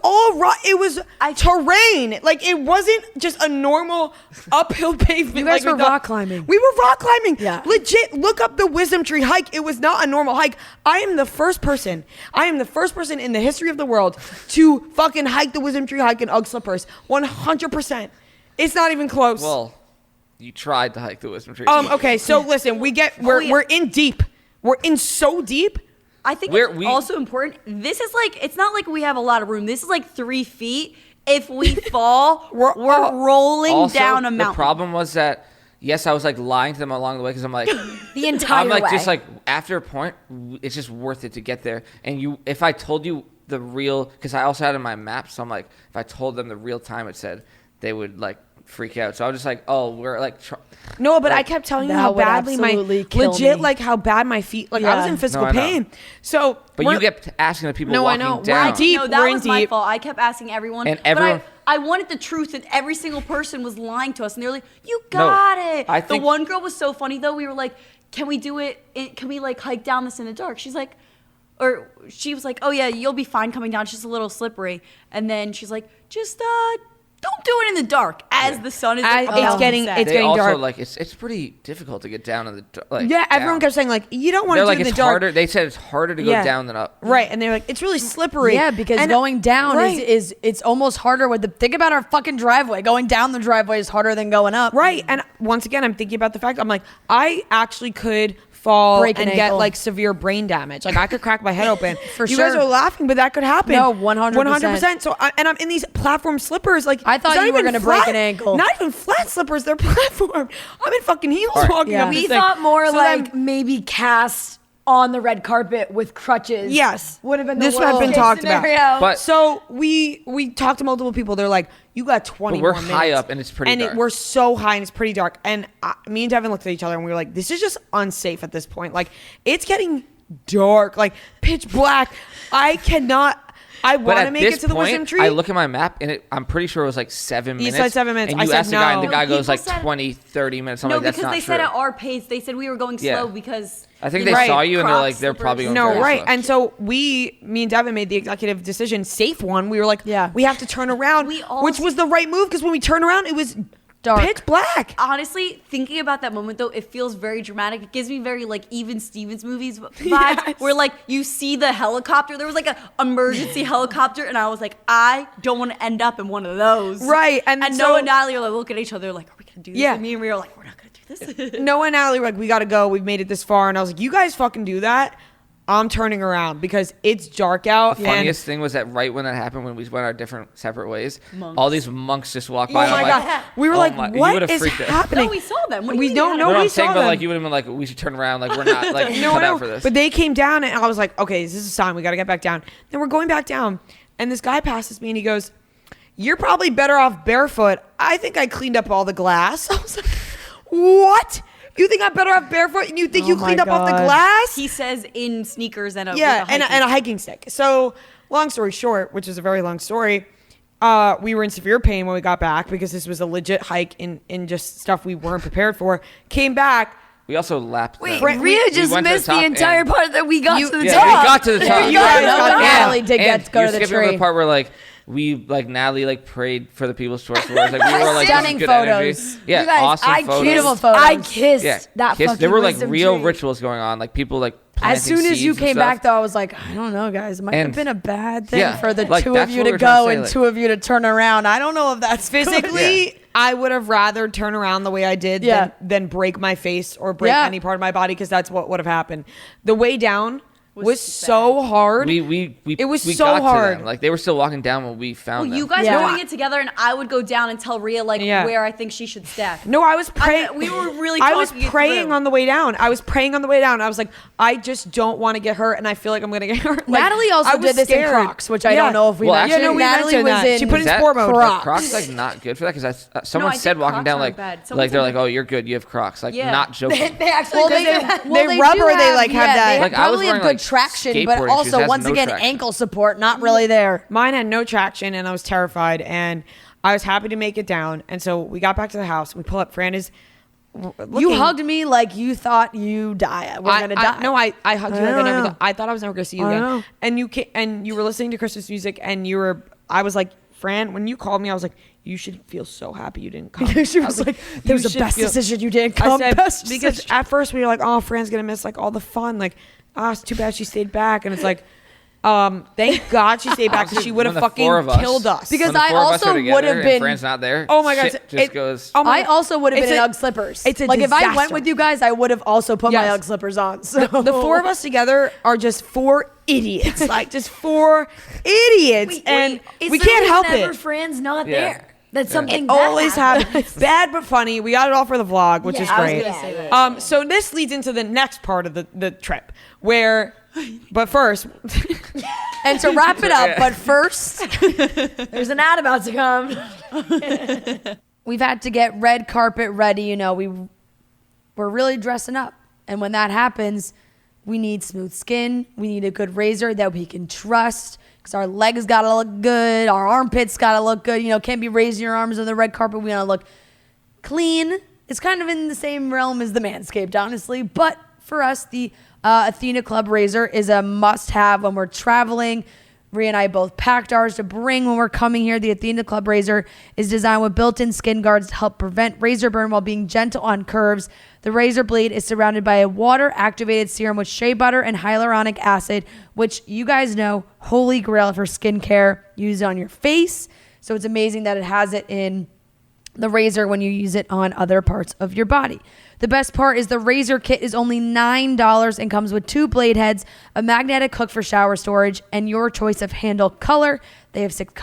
all rock. It was terrain. Like it wasn't just a normal uphill pavement. You guys like were we thought. rock climbing. We were rock climbing. Yeah. Legit. Look up the Wisdom Tree hike. It was not a normal hike. I am the first person in the history of the world to fucking hike the Wisdom Tree hike in UGG slippers. 100%. It's not even close. Well, You tried to hike the wisdom tree. Okay, so listen, we're in deep. We're in so deep. I think it's also important. This is like, it's not like we have a lot of room. This is like 3 feet. If we fall, we're rolling also, down a mountain. The problem was that, yes, I was like lying to them along the way because I'm like, The entire I'm like way. just like after a point, it's just worth it to get there. And if I told you the real, because I also had it in my map, so I'm like, if I told them the real time it said, they would like freak out. So I was just like, oh, we're like. No, but I kept telling you that how would badly absolutely kill legit me. like how bad my feet. Like I was in physical I know. pain. So, But you kept asking the people No, I walking know. We're down. deep. No, that We're in was my deep. fault. I kept asking everyone. And everyone- But I wanted the truth, and every single person was lying to us. And they were like, you got it. I think- the one girl was so funny, though. We were like, can we do it? Can we, like, hike down this in the dark? She's like, or she was like, oh, yeah, you'll be fine coming down. It's just a little slippery. And then she's like, just don't do it in the dark as the sun is As about it's to getting- set. it's They getting also dark. like it's pretty difficult to get down in the like. Yeah, everyone down. kept saying like you don't want They're to do like it in the it's dark. harder. They said it's harder to go Yeah. down than up. Right, and they're like it's really slippery. Yeah, because And- going down right. is it's almost harder with the think about our fucking driveway. Going down the driveway is harder than going up. Right. And once again, I'm thinking about the fact I'm like, I actually could fall Break an and get ankle. like severe brain damage. Like I could crack my head open. For you guys sure. are laughing, but that could happen. No, 100%. 100%. So, and I'm in these platform slippers. Like I thought it's not you were even gonna break flat- an ankle. Not even flat slippers. They're platform. I'm in fucking heels All right. walking Yeah. up this We thing. thought more So like then- maybe cast on the red carpet with crutches. Yes, would have been this the would have been worst talked case scenario. about. But- so we talked to multiple people. They're like, "You got 20 But we're more high minutes." up and it's pretty and dark. we're so high and it's pretty dark. And me and Devin looked at each other and we were like, "This is just unsafe at this point. Like it's getting dark, like pitch black. I cannot." I But want to at make this it to the point, wisdom tree. I look at my map and I'm pretty sure it was like 7 minutes. said 7 minutes. And I you said asked the guy, and the no. guy goes People like said- 20, 30 minutes. I'm No, like, that's because not they true. said at our pace, they said we were going Yeah. slow because I think you they Right. saw you and they're Crocs, like, they're probably going No, very right. slow. And so me and Devin made the executive decision, safe one. We were like, Yeah. we have to turn around, We all- which was the right move because when we turned around, it was Dark. pitch black. honestly, thinking about that moment though, it feels very dramatic. It gives me very like Even Stevens movies vibes, Yes. where like you see the helicopter. There was like a emergency helicopter, and I was like, I don't want to end up in one of those. Right, and And so- Noah and Natalie are like looking at each other like, are we gonna do this? Yeah. And me and Rhea are like, we're not gonna do this. Noah and Natalie were like, we got to go. We've made it this far. And I was like, you guys fucking do that. I'm turning around because it's dark out. The funniest thing was that right when that happened, when we went our different separate ways, Monks. all these monks just walked Oh by. and my I'm God. like, We were oh like, my- you what would've is freaked out. happening? No, we saw them. What do We you mean don't we know. No, haven't? we I'm saying, saw but them. like you would have been like, we should turn around. Like we're not like No, cut no. out for this. But they came down and I was like, okay, this is a sign. We got to get back down. Then we're going back down. And this guy passes me and he goes, you're probably better off barefoot. I think I cleaned up all the glass. I was like, what? You think I'm better off barefoot and you think Oh you my cleaned up off the God. glass? He says in sneakers and a Yeah, with a and hiking a hiking stick. So, long story short, which is a very long story, we were in severe pain when we got back because this was a legit hike in just stuff we weren't prepared for. Came back. we also lapped. Wait, the, Rhea just went to missed the top entire and- part that we got to the Yeah, top. we got to the top. You guys No, got- Natalie did And get to go you're to the skipping over tree. the part where like we like Natalie like prayed for the people's choice words. Like we were like Stunning good photos. energy. Yeah, You guys, awesome I photos. beautiful photos. I kissed Yeah, that kiss- fucking there were like wisdom real tree. rituals going on. Like people like As planting soon as you seeds and came stuff. back, though, I was like, I don't know, guys. It might have And- been a bad thing Yeah, for the like, two of that's you what to we're trying go to say, and like- two of you to turn around. I don't know if that's Physically, Yeah. I would have rather turn around the way I did Yeah. than break my face or break Yeah. any part of my body because that's what would have happened. The way down was so hard. It was we so got to hard. them. Like they were still walking down when we found Well, them. you guys Yeah. were doing it together, and I would go down and tell Rhea like Yeah. where I think she should step. No, I was praying. we were really I was talking it praying through. on the way down. I was praying on the way down. I was like, I just don't want to get hurt, and I feel like I'm gonna get hurt. Like, Natalie also I was did this scared. in Crocs, which I Yeah. don't know if we Well, mentioned. actually- Yeah, no, we Natalie mentioned was that. in She put in Is that- sport mode. are Crocs. Crocs like not good for that because someone I think said walking Crocs down aren't like bad. Someone like they're said like, oh, you're good, you have Crocs. Like Yeah. not joking. They actually Well, they, they rubber, do they, like, have that- They Like, I was probably have wearing, good like, traction, skateboarding but shoes. also Has once no again traction. ankle support not really there. Mine had no traction, and I was terrified. And I was happy to make it down. And so we got back to the house. We pull up. Fran is. You looking- hugged me like you thought you we're gonna die. No, I hugged you. Like I never. I thought I was never gonna see you I again. know. And you were listening to Christmas music, and you were. I was like, Fran, when you called me, I was like, you should feel so happy you didn't come. She I was like, "You "That was the should best feel-" decision you didn't I come." said Best because decision. at first we were like, oh, Fran's gonna miss like all the fun. Like, it's too bad she stayed back. And it's like, Thank God she stayed back because she would have When the fucking four of us- killed us. Because when the I four of us also are together would have and been- Fran's not there. Oh my God, shit just goes. Oh my I God. also would have been It's in a- Ugg slippers. it's a like if I went disaster. with you guys, I would have also put my Yes. Ugg slippers on. So The four of us together are just four idiots. Like, just four idiots. And we can't help whenever it. Fran's not Yeah. there. That something It bad always happens. happens. Bad but funny. We got it all for the vlog, which is I was great. gonna say that. So this leads into the next part of the trip where, but first, and to wrap it up, but first, There's an ad about to come. we've had to get red carpet ready. You know, we're really dressing up. And when that happens, we need smooth skin. We need a good razor that we can trust because our legs got to look good. Our armpits got to look good. You know, can't be raising your arms on the red carpet. We want to look clean. It's kind of in the same realm as the Manscaped, honestly. But for us, the Athena Club razor is a must-have when we're traveling. Rhea and I both packed ours to bring when we're coming here. The Athena Club razor is designed with built-in skin guards to help prevent razor burn while being gentle on curves. The razor blade is surrounded by a water-activated serum with shea butter and hyaluronic acid, which you guys know, holy grail for skincare. Use it on your face. So it's amazing that it has it in the razor when you use it on other parts of your body. The best part is the razor kit is only $9 and comes with 2 blade heads, a magnetic hook for shower storage, and your choice of handle color. They have 6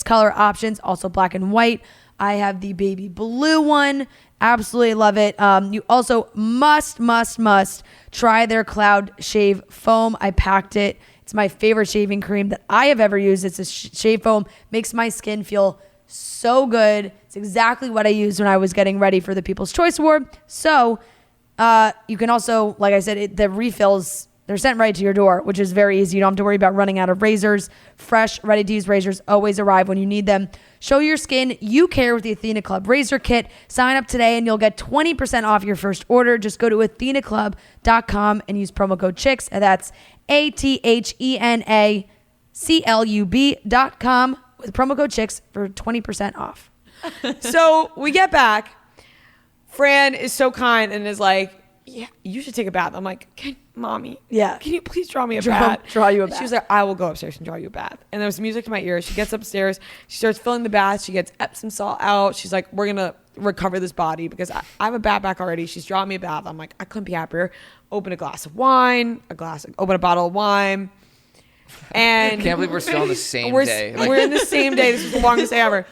color options, also black and white. I have the baby blue one. Absolutely love it. You also must try their Cloud Shave Foam. I packed it. It's my favorite shaving cream that I have ever used. It's a shave foam. Makes my skin feel so good. It's exactly what I used when I was getting ready for the People's Choice Award. So you can also, like I said, the refills, they're sent right to your door, which is very easy. You don't have to worry about running out of razors. Fresh, ready-to-use razors always arrive when you need them. Show your skin you care with the Athena Club Razor Kit. Sign up today and you'll get 20% off your first order. Just go to athenaclub.com and use promo code CHICKS. And that's ATHENACLUB.com with promo code CHICKS for 20% off. so we get back. Fran is so kind and is like, yeah, you should take a bath. I'm like, mommy, Yeah. can you please draw me a bath? Draw you a And bath. she was like, I will go upstairs and draw you a bath. And there was music in my ears. She gets upstairs. She starts filling the bath. She gets Epsom salt out. She's like, we're going to recover this body because I have a bad back already. She's drawing me a bath. I'm like, I couldn't be happier. Open a glass of wine, open a bottle of wine. And I can't believe we're still on the same day. we're in the same day. This was the longest day ever.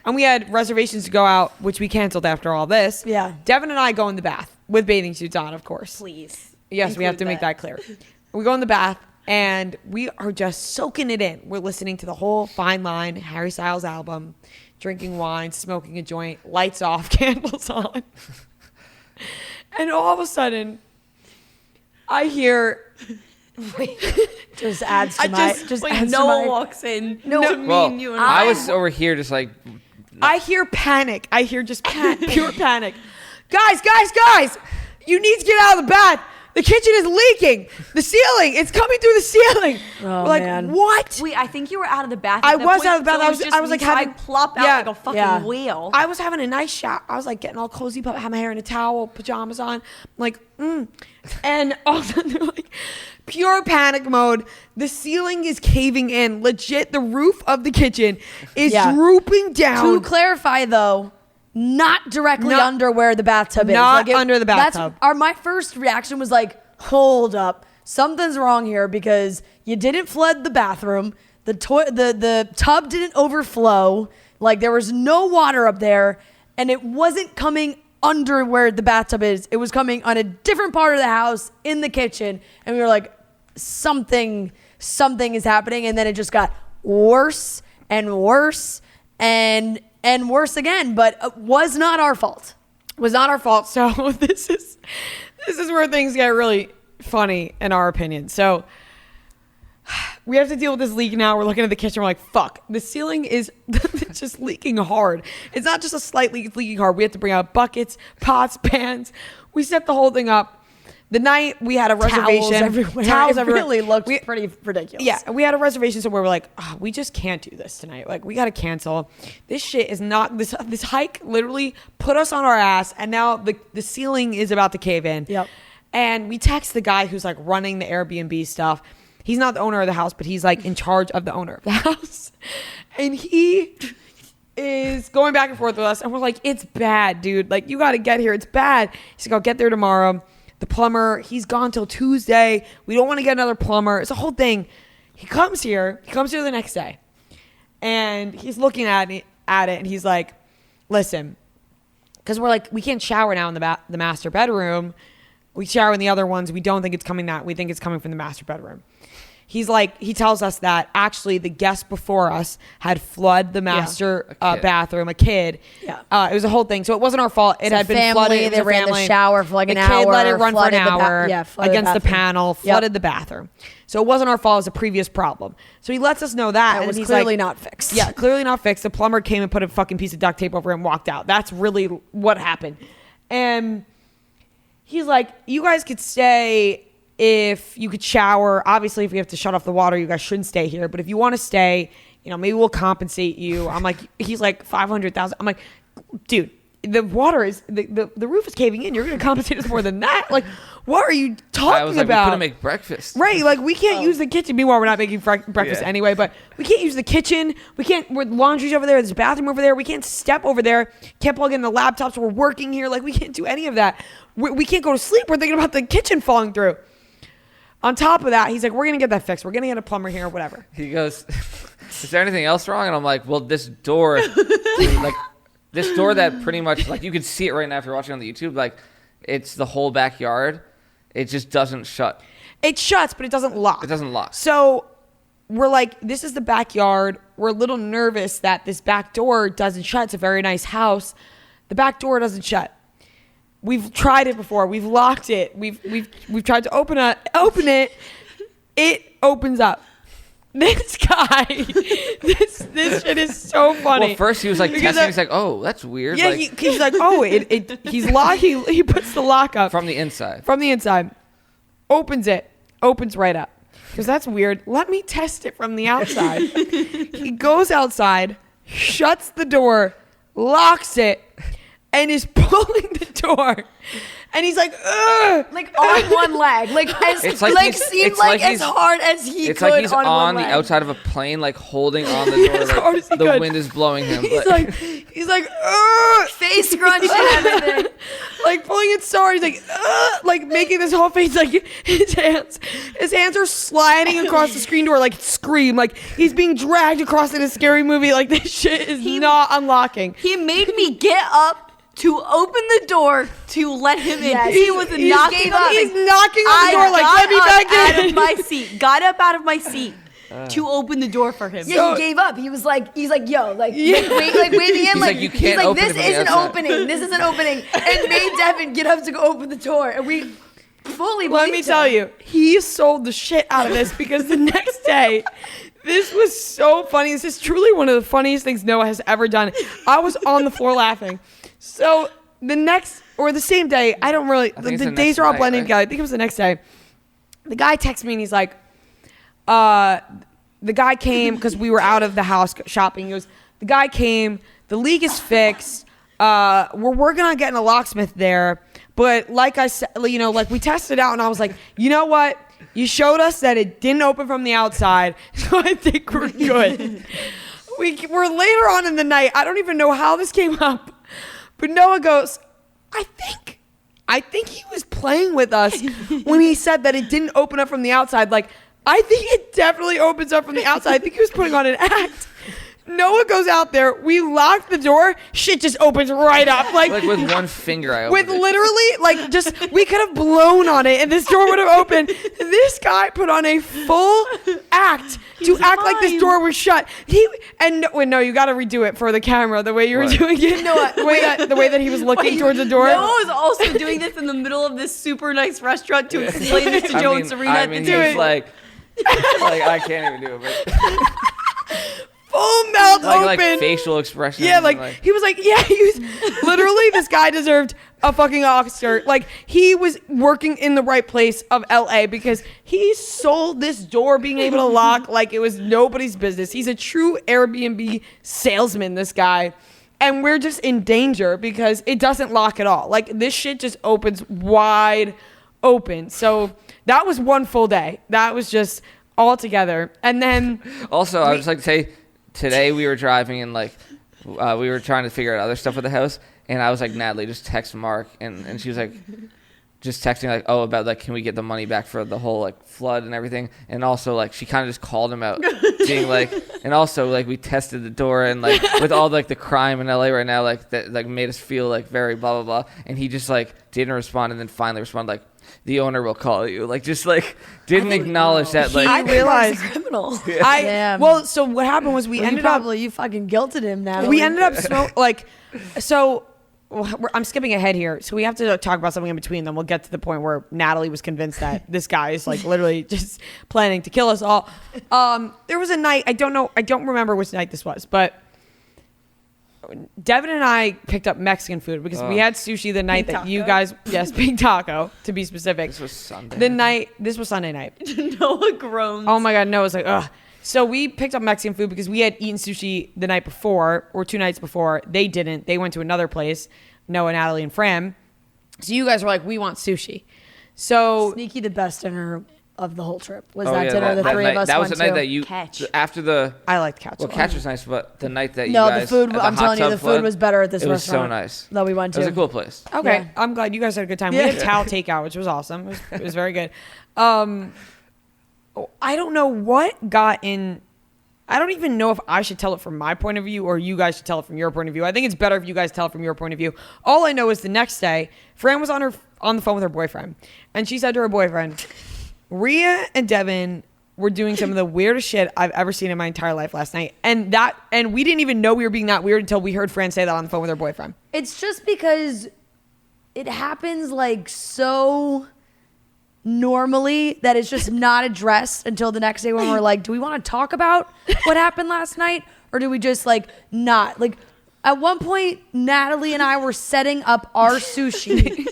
And we had reservations to go out, which we canceled after all this. Yeah. Devin and I go in the bath with bathing suits on, of course. Please. Yes, we have to make that clear. We go in the bath and we are just soaking it in. We're listening to the whole Fine Line Harry Styles album, drinking wine, smoking a joint, lights off, candles on. And all of a sudden, I hear... Just adds to I my... just- Just like, adds Noah to my... walks in. No, to me Well, and you and I was over here just like, I hear panic. I hear just pure panic. Guys, you need to get out of the bath. The kitchen is leaking. The ceiling, it's coming through the ceiling. Oh, We're like, man. what? Wait, I think you were out of the bath. I at that was point, out of the bath. so I it was just like me, so having- I plop out yeah. like a fucking Yeah. whale. I was having a nice shower. I was like getting all cozy, but I had my hair in a towel, pajamas on. I'm like, And all of a sudden, they're like, pure panic mode. The ceiling is caving in. Legit, the roof of the kitchen is Yeah. drooping down. To clarify, though, not directly Not- under where the bathtub is. not under the bathtub. My first reaction was like, hold up. Something's wrong here because you didn't flood the bathroom. The tub didn't overflow. Like, there was no water up there. And it wasn't coming under where the bathtub is. It was coming on a different part of the house in the kitchen. And we were like, something is happening. And then it just got worse and worse and worse again. But it was not our fault. Was not our fault. So this is where things get really funny in our opinion. So we have to deal with this leak now. We're looking at the kitchen. We're like, fuck, the ceiling is it's just leaking hard. It's not just a slight leak, it's leaking hard. We have to bring out buckets, pots, pans. We set the whole thing up. The night we had a reservation. Towels everywhere. Towels It everywhere. really looked We- pretty ridiculous. Yeah, we had a reservation somewhere. We're like, oh, we just can't do this tonight. Like, we got to cancel. This shit is not, this hike literally put us on our ass. And now the ceiling is about to cave in. Yep. And we text the guy who's like running the Airbnb stuff. He's not the owner of the house, but he's like in charge of the owner of the house. And he is going back and forth with us. And we're like, it's bad, dude. Like, you got to get here. It's bad. He's like, I'll get there tomorrow. The plumber, he's gone till Tuesday. We don't want to get another plumber. It's a whole thing. He comes here the next day. And he's looking at it and he's like, listen, because we're like, we can't shower now in the master bedroom. We shower in the other ones. We don't think it's coming that. We think it's coming from the master bedroom. He's like, he tells us that actually the guest before us had flooded the master bathroom, a kid. Yeah. It was a whole thing. So it wasn't our fault. It had been family, flooded. It was they a ran the family. shower for like an the hour. Kid let it run for an flooded hour flooded against the panel, Yep. flooded the bathroom. So it wasn't our fault. It was a previous problem. So he lets us know that. It and was he's clearly like, not fixed. Yeah, clearly not fixed. The plumber came and put a fucking piece of duct tape over it and walked out. That's really what happened. And he's like, you guys could stay if you could shower. Obviously, if we have to shut off the water, you guys shouldn't stay here. But if you want to stay, you know, maybe we'll compensate you. I'm like, he's like, $500,000. I'm like, dude, the water is, the roof is caving in. You're going to compensate us more than that? Like, what are you talking I was like, about? we couldn't make breakfast. Right, like we can't use the kitchen. Meanwhile, we're not making breakfast Yeah. anyway, but we can't use the kitchen. We can't, laundry's over there, there's a bathroom over there. We can't step over there. Can't plug in the laptops. We're working here. Like, we can't do any of that. We can't go to sleep. We're thinking about the kitchen falling through. On top of that, he's like, we're going to get that fixed. We're going to get a plumber here, whatever. He goes, is there anything else wrong? And I'm like, well, this door, like this door that pretty much, like you can see it right now if you're watching on the YouTube, like it's the whole backyard. It just doesn't shut. It shuts, but it doesn't lock. It doesn't lock. So we're like, this is the backyard. We're a little nervous that this back door doesn't shut. It's a very nice house. The back door doesn't shut. We've tried it before. We've locked it. We've tried to open it. It opens up. This guy, this shit is so funny. Well, first he was like testing. He's like, "Oh, that's weird." Yeah, like, he's like, "Oh, he's locked." He puts the lock up from the inside. From the inside, opens it, opens right up. Because that's weird. Let me test it from the outside. He goes outside, shuts the door, locks it, and is pulling the door. And he's like, ugh. Like on one leg. Like as It's like, like seemed like as hard as he It's could like he's on on one the leg. outside of a plane, like holding on the door. As hard as he Like, the could. wind is blowing him. He's Like, like, ugh. Face scrunch and everything. Like pulling it so hard. He's like, ugh. Like making this whole face. Like his hands are sliding across the screen door like Scream. Like he's being dragged across in a scary movie. Like this shit is not unlocking. He made me get up to open the door to let him in. Yes. He was He knocking gave on up. He's knocking on the door like, got let me up back out in. of my seat. Got up out of my seat to open the door for him. Yeah, he gave up. He's like, yo, like, waiting in, He's like, you can't he's like, open this it from the isn't outside. opening. This isn't opening. And made Devin get up to go open the door, and we fully. Let me believed tell him. you, he sold the shit out of this because the next day, this was so funny. This is truly one of the funniest things Noah has ever done. I was on the floor laughing. So the next or the same day, I don't really, think it's the the days next are all night, blending right? together. I think it was the next day. The guy texts me and he's like, the guy came because we were out of the house shopping. He goes, the guy came, the leak is fixed. We're working on getting a locksmith there. But like I said, you know, like we tested it out and I was like, you know what? You showed us that it didn't open from the outside. So I think we're good. We're later on in the night. I don't even know how this came up. But Noah goes, I think he was playing with us when he said that it didn't open up from the outside. Like, I think it definitely opens up from the outside. I think he was putting on an act. Noah goes out there. We lock the door. Shit just opens right up. Like with one finger, I with opened it. literally, like, just, we could have blown on it and this door would have opened. This guy put on a full act to act like this door was shut. No, you got to redo it for the camera, the way you were What? doing it. The way that he was looking towards the door. Noah was also doing this in the middle of this super nice restaurant to explain this to Joe and Serena I at the mean, do he's it. like I can't even do it. But Full mouth open. like facial expressions. Yeah, and, like he was like, yeah, he was literally, this guy deserved a fucking Oscar. Like he was working in the right place of LA because he sold this door being able to lock like it was nobody's business. He's a true Airbnb salesman, this guy. And we're just in danger because it doesn't lock at all. Like this shit just opens wide open. So that was one full day. That was just all together. And then Also, I would just like to say, today we were driving and like we were trying to figure out other stuff with the house, and I was like, Natalie, just text Mark, and she was like, just texting like, oh, about like, can we get the money back for the whole like flood and everything, and also like she kind of just called him out, being like, and also like we tested the door and like with all like the crime in LA right now, like that like made us feel like very blah blah blah, and he just like didn't respond, and then finally responded like, the owner will call you, like just like didn't acknowledge that like I realized criminal. Damn. well, so what happened was we Well, ended up you fucking guilted him now. we ended up I'm skipping ahead here, so we have to talk about something in between. Then we'll get to the point where Natalie was convinced that this guy is like literally just planning to kill us all. There was a night, I don't remember which night this was, but Devin and I picked up Mexican food because we had sushi the night that you guys, Big Taco to be specific. this was Sunday. This was Sunday night. Noah groans. Oh my God, Noah's like, ugh. So we picked up Mexican food because we had eaten sushi the night before or 2 nights before. They didn't. They went to another place, Noah, Natalie, and Fran. So you guys were like, we want sushi. So Sneaky the best dinner of the whole trip was Oh, that yeah, dinner the that three night, of us that was went the night to. that you Catch. after the I liked catch. well, catch was nice, but the night that you No, guys the food. at the I'm hot telling you, tub the flood, food was better at this it was so restaurant nice that we went It was to. a cool place. Okay, Yeah. I'm glad you guys had a good time. Yeah. We had Tao takeout, which was awesome. It was very good. I don't know what got in. I don't even know if I should tell it from my point of view or you guys should tell it from your point of view. I think it's better if you guys tell it from your point of view. All I know is the next day, Fran was on the phone with her boyfriend, and she said to her boyfriend, Rhea and Devin were doing some of the weirdest shit I've ever seen in my entire life last night. And we didn't even know we were being that weird until we heard Fran say that on the phone with her boyfriend. It's just because it happens like so normally that it's just not addressed until the next day when we're like, do we want to talk about what happened last night? Or do we just like not? Like at one point, Natalie and I were setting up our sushi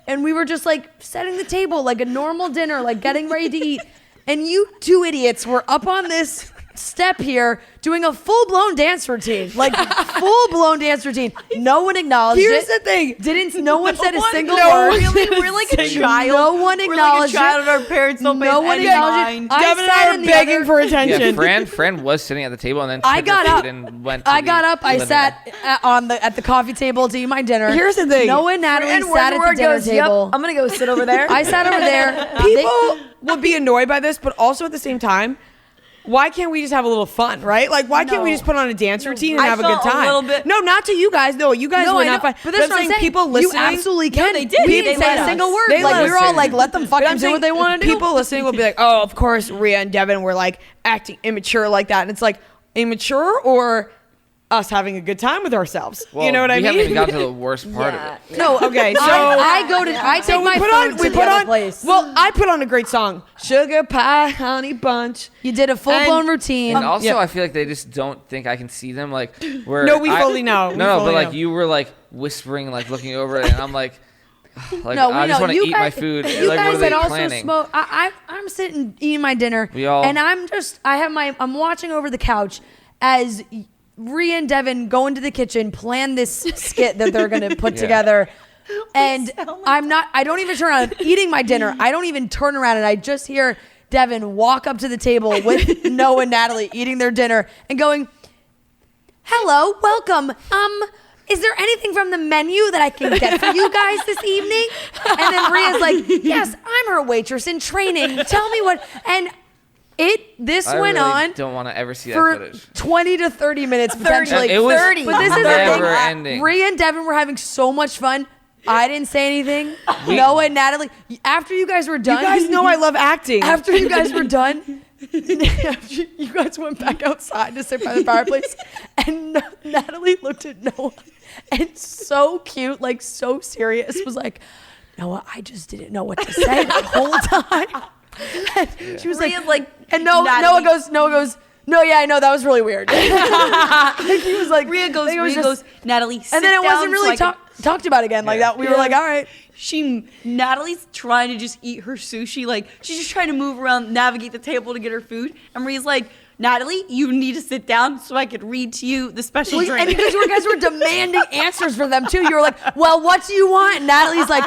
and we were just like setting the table like a normal dinner, like getting ready to eat. And you two idiots were up on this step here doing a full-blown dance routine. Like full-blown dance routine. No one acknowledged Here's it. the thing. No one said a single no word. one Really, we're like a child. No one We're like a acknowledged child, it. and our parents don't pay No one any acknowledged mind. it. Devin and sat I in are the begging other- for attention. Yeah, Fran was sitting at the table, and then I took got her up. feet and went. To I the got up. I living sat room. at the coffee table to eat my dinner. Here's the thing. Noah and Natalie And sat at the Word dinner goes, "Yep, table. I'm gonna go sit over there." I sat over there. People would be annoyed by this, but also at the same time, why can't we just have a little fun, right? Like, why can't we No. just put on a dance routine and I have a good felt a time? little bit- No, not to you guys. No, you guys No, were I know, not fun. but that's I'm what I'm saying. people You listening. absolutely can. they did. We They didn't say let a single us. word. They Like let we were us. all like, let them But fucking I'm do saying what they want to do. People listening will be like, oh, of course, Rhea and Devin were like acting immature like that. And it's like, immature or us having a good time with ourselves? Well, you know what I we mean? haven't even got to the worst part of it. No, okay, so I take so my we put food on. to We the put other on. place. Well, I put on a great song, Sugar Pie Honey Bunch. You did a full-blown And- routine. And also, yeah. I feel like they just don't think I can see them. Like, where No, we fully know. We No, fully but like know. you were like whispering, like looking over it, and I'm like, like No, we I just know. want to You eat my guys- food. You Like, what guys are they had also planning? smoked. I'm sitting eating my dinner, We all- and I'm watching over the couch as Rhea and Devin go into the kitchen, plan this skit that they're gonna put Yeah. together. And I don't even turn around. I'm eating my dinner. I don't even turn around, and I just hear Devin walk up to the table with Noah and Natalie eating their dinner and going, "Hello, welcome. Is there anything from the menu that I can get for you guys this evening?" And then Rhea's like, "Yes, I'm her waitress in training. Tell me what." And this I went really on don't want to ever see that for footage. 20 to 30 minutes potentially. It was 30. But this is the never thing. ending. Rhea and Devin were having so much fun. I didn't say anything. Noah and Natalie, after you guys were done. You guys know I love acting. After you guys were done, after you guys went back outside to sit by the fireplace, and Natalie looked at Noah and so cute, like so serious, was like, "Noah, I just didn't know what to say the whole time." And she was Rhea's like, and Noah Natalie- goes, "No, yeah, I know, that was really weird." Like, he was like, Rhea goes, I think it was just- Natalie, sit and then it down wasn't really so I can-" talked about again like that. We were like, all right. Natalie's trying to just eat her sushi. Like, she's just trying to move around, navigate the table to get her food. And Maria's like, Natalie, you need to sit down so I could read to you the special And drink. because you guys were demanding answers for them too. You were like, well, what do you want? And Natalie's like,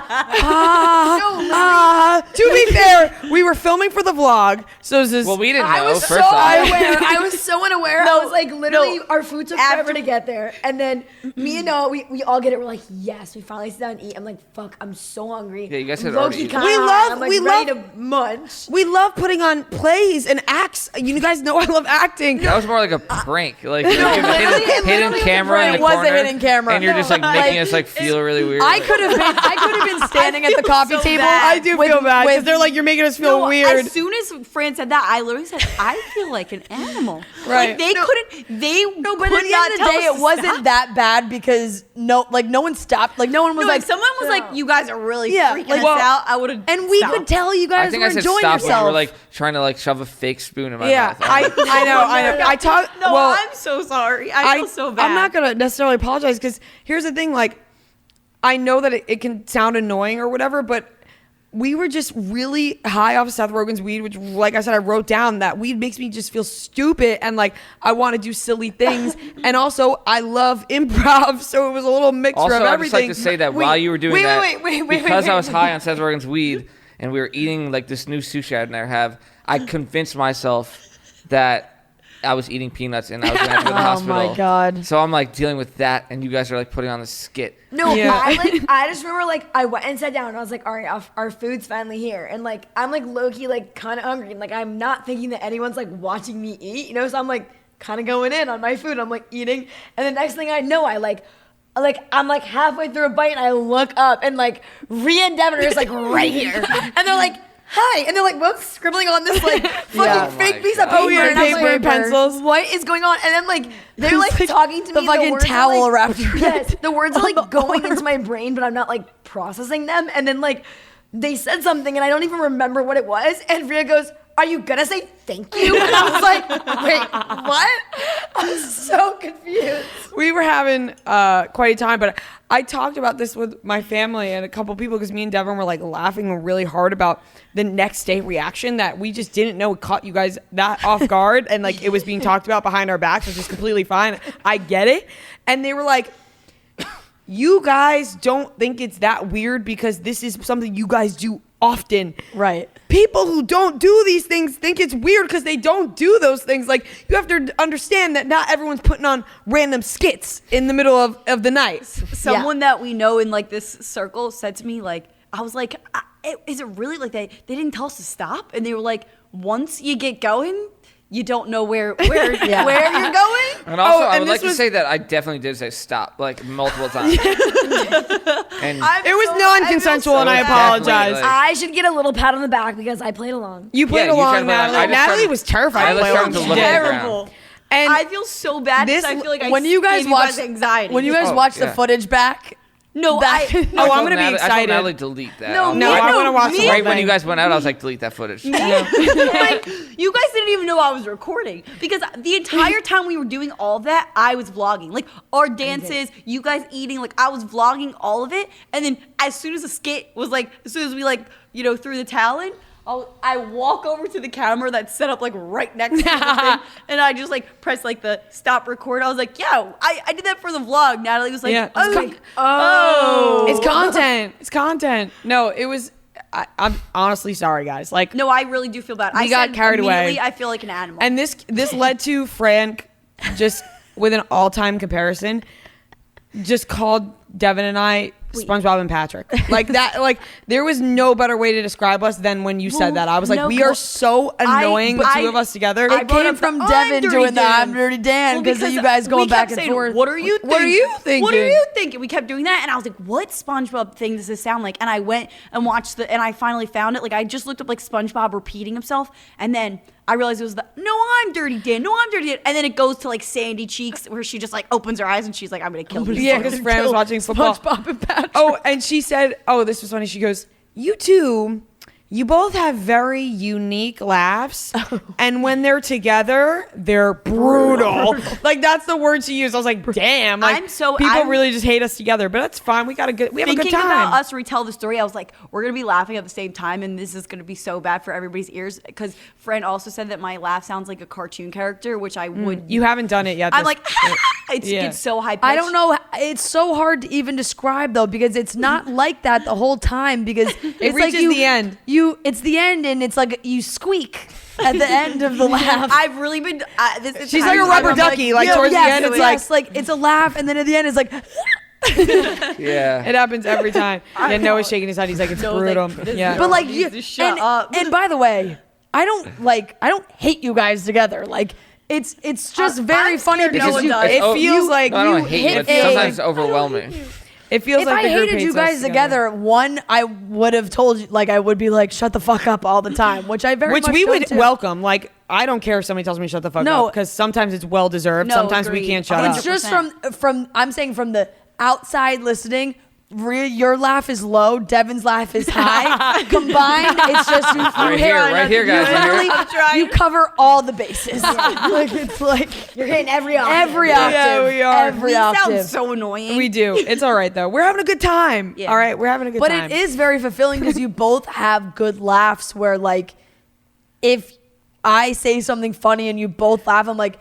To be fair, we were filming for the vlog, so this is. Well, we didn't I know. was so First off, unaware. I was so unaware. I was like, literally, our food took after- forever to get there. And then me and Noah, we all get it. We're like, yes, we finally sit down and eat. I'm like, fuck, I'm so hungry. Yeah, you guys I'm had already low-key eaten. kinda We hungry. love- I'm like we ready love- to munch. we love putting on plays and acts. You guys know I love acting. that was more like a prank. Like hidden literally camera in it the was a corner. hidden camera. And you're just like making us like feel really weird. I Like, could have been standing at the coffee so table. bad. I do with- feel bad because with- they're like, you're making us feel No, weird. As soon as Fran said that, I literally said, I feel like an animal. Right. Like, they couldn't, they No, but could at the not end of the tell day, us it to wasn't stop. that bad because no one stopped. Like no one was No, like, if someone was like, you guys are really Yeah, freaking like, us well, out, I would have and we could tell you I guys think were I said enjoying stop when you yourself. were like trying to like shove a fake spoon in my Yeah, mouth. I know. I talk. No, well, I'm so sorry. I feel so bad. I'm not gonna necessarily apologize because here's the thing. Like, I know that it can sound annoying or whatever, but we were just really high off Seth Rogen's weed, which, like I said, I wrote down that weed makes me just feel stupid and like I want to do silly things. And also, I love improv, so it was a little mixture Also, of I'd just like everything. to say that while you were doing that, wait, because I was high on Seth Rogen's weed and we were eating like this new sushi I'd never have, I convinced myself that I was eating peanuts and I was going to have to go to the Oh hospital. my God. So I'm like dealing with that, and you guys are like putting on the skit. No, Yeah. I just remember like I went and sat down and I was like, all right, our food's finally here, and like I'm like low key like kind of hungry, and like I'm not thinking that anyone's like watching me eat, you know, so I'm like kind of going in on my food. I'm like eating, and the next thing I know, I'm like halfway through a bite and I look up and like Rhea and Devin are just like right here, and they're like, hi, and they're like both scribbling on this like fucking Yeah. Oh fake my piece of God. paper, yeah, and I'm paper like, and pencils. what is going on? And then like they're like talking to me, the and fucking words are, towel like, around your yes, head. the words are like going into my brain, but I'm not like processing them. And then like they said something and I don't even remember what it was. And Rhea goes, are you gonna say thank you? And I was like, wait, what? I was so confused. We were having quite a time, but I talked about this with my family and a couple people because me and Devin were like laughing really hard about the next day reaction that we just didn't know caught you guys that off guard, and like it was being talked about behind our backs, which is completely fine. I get it. And they were like, you guys don't think it's that weird because this is something you guys do often. Right. People who don't do these things think it's weird because they don't do those things. Like, you have to understand that not everyone's putting on random skits in the middle of the night. Someone that we know in like this circle said to me, like, I was like, is it really like they didn't tell us to stop? And they were like, once you get going, you don't know where where you're going. And also, I and would this like to was- say that I definitely did say stop like multiple times. And It was non-consensual, and I so bad. apologize. Like- I should get a little pat on the back because I played along. You played Yeah, you tried along, to play along. I Natalie. just Natalie started- was terrified I to was play starting along. to look at the Terrible. ground. And I feel so bad because I feel like I when you guys gave watch anxiety. when you guys Oh, watch the yeah. footage back. no, back- I Oh, I'm I told gonna be Natalie- I told excited. Natalie delete that. No, No, I want to watch the me- whole Right when thing. you guys went out, I was like, delete that footage. like, you guys didn't even know I was recording because the entire time we were doing all of that, I was vlogging. Like our dances, you guys eating, like I was vlogging all of it. And then as soon as the skit was like, as soon as we like, you know, threw the towel in, I walk over to the camera that's set up like right next to the thing, and I just like press like the stop record. I was like, yeah, I did that for the vlog. Natalie was like, Yeah. oh, It's content. It's content. No, it was. I'm honestly sorry, guys. Like, No, I really do feel bad. We I got said carried away. immediately, I feel like an animal. and this led to Frank just with an all-time comparison, just called Devin and I SpongeBob and Patrick. Like that. Like there was no better way to describe us than when you said that. I was like, no, we are so annoying, the two of us together. It came from Devin doing the I'm Dirty Dan because of you guys going we kept back and saying, forth. What are you thinking? What are you thinking? What are you thinking? We kept doing that, and I was like, what SpongeBob thing does this sound like? And I went and watched and I finally found it. Like I just looked up like SpongeBob repeating himself, and then I realized it was no, I'm Dirty Dan, no, I'm Dirty Dan, and then it goes to like Sandy Cheeks where she just like opens her eyes and she's like, I'm gonna kill you. Yeah, because Fran was watching football. SpongeBob and Patrick. Oh, and she said, oh, this was funny. She goes, you two You both have very unique laughs, and when they're together, they're brutal. Like that's the word she used. I was like, "Damn!" Like people really just hate us together, but that's fine. We have a good time. Thinking about us retell the story, I was like, "We're gonna be laughing at the same time, and this is gonna be so bad for everybody's ears." Because friend also said that my laugh sounds like a cartoon character, which I would. You haven't done it yet. I'm like, it's so high pitched. I don't know. It's so hard to even describe though because it's not like that the whole time because it reaches the end. It's the end and it's like you squeak at the end of the laugh. I've really been. She's like a rubber ducky. Like towards the end, it's like it's a laugh, and then at the end, it's like. Yeah, it happens every time. And Noah's shaking his head. He's like, "It's brutal." Yeah, but like you, and by the way, I don't hate you guys together. Like it's just very funny because it feels like I don't hate you. It's sometimes overwhelming. It feels if like I hated you guys together, one, I would have told you, like, I would be like, shut the fuck up all the time, which I very much we don't would do. Welcome. Like, I don't care if somebody tells me shut the fuck up because sometimes it's well deserved. Sometimes we can't shut up. It's just from I'm saying from the outside listening. Your laugh is low. Devin's laugh is high. Combined, it's just you right here, guys. You cover all the bases. Like it's like you're hitting every octave. Every octave. Yeah, we are. Every octave. Sound so annoying. We do. It's all right though. We're having a good time. Yeah. All right, we're having a good time. But it is very fulfilling because you both have good laughs. Where like, if I say something funny and you both laugh, I'm like.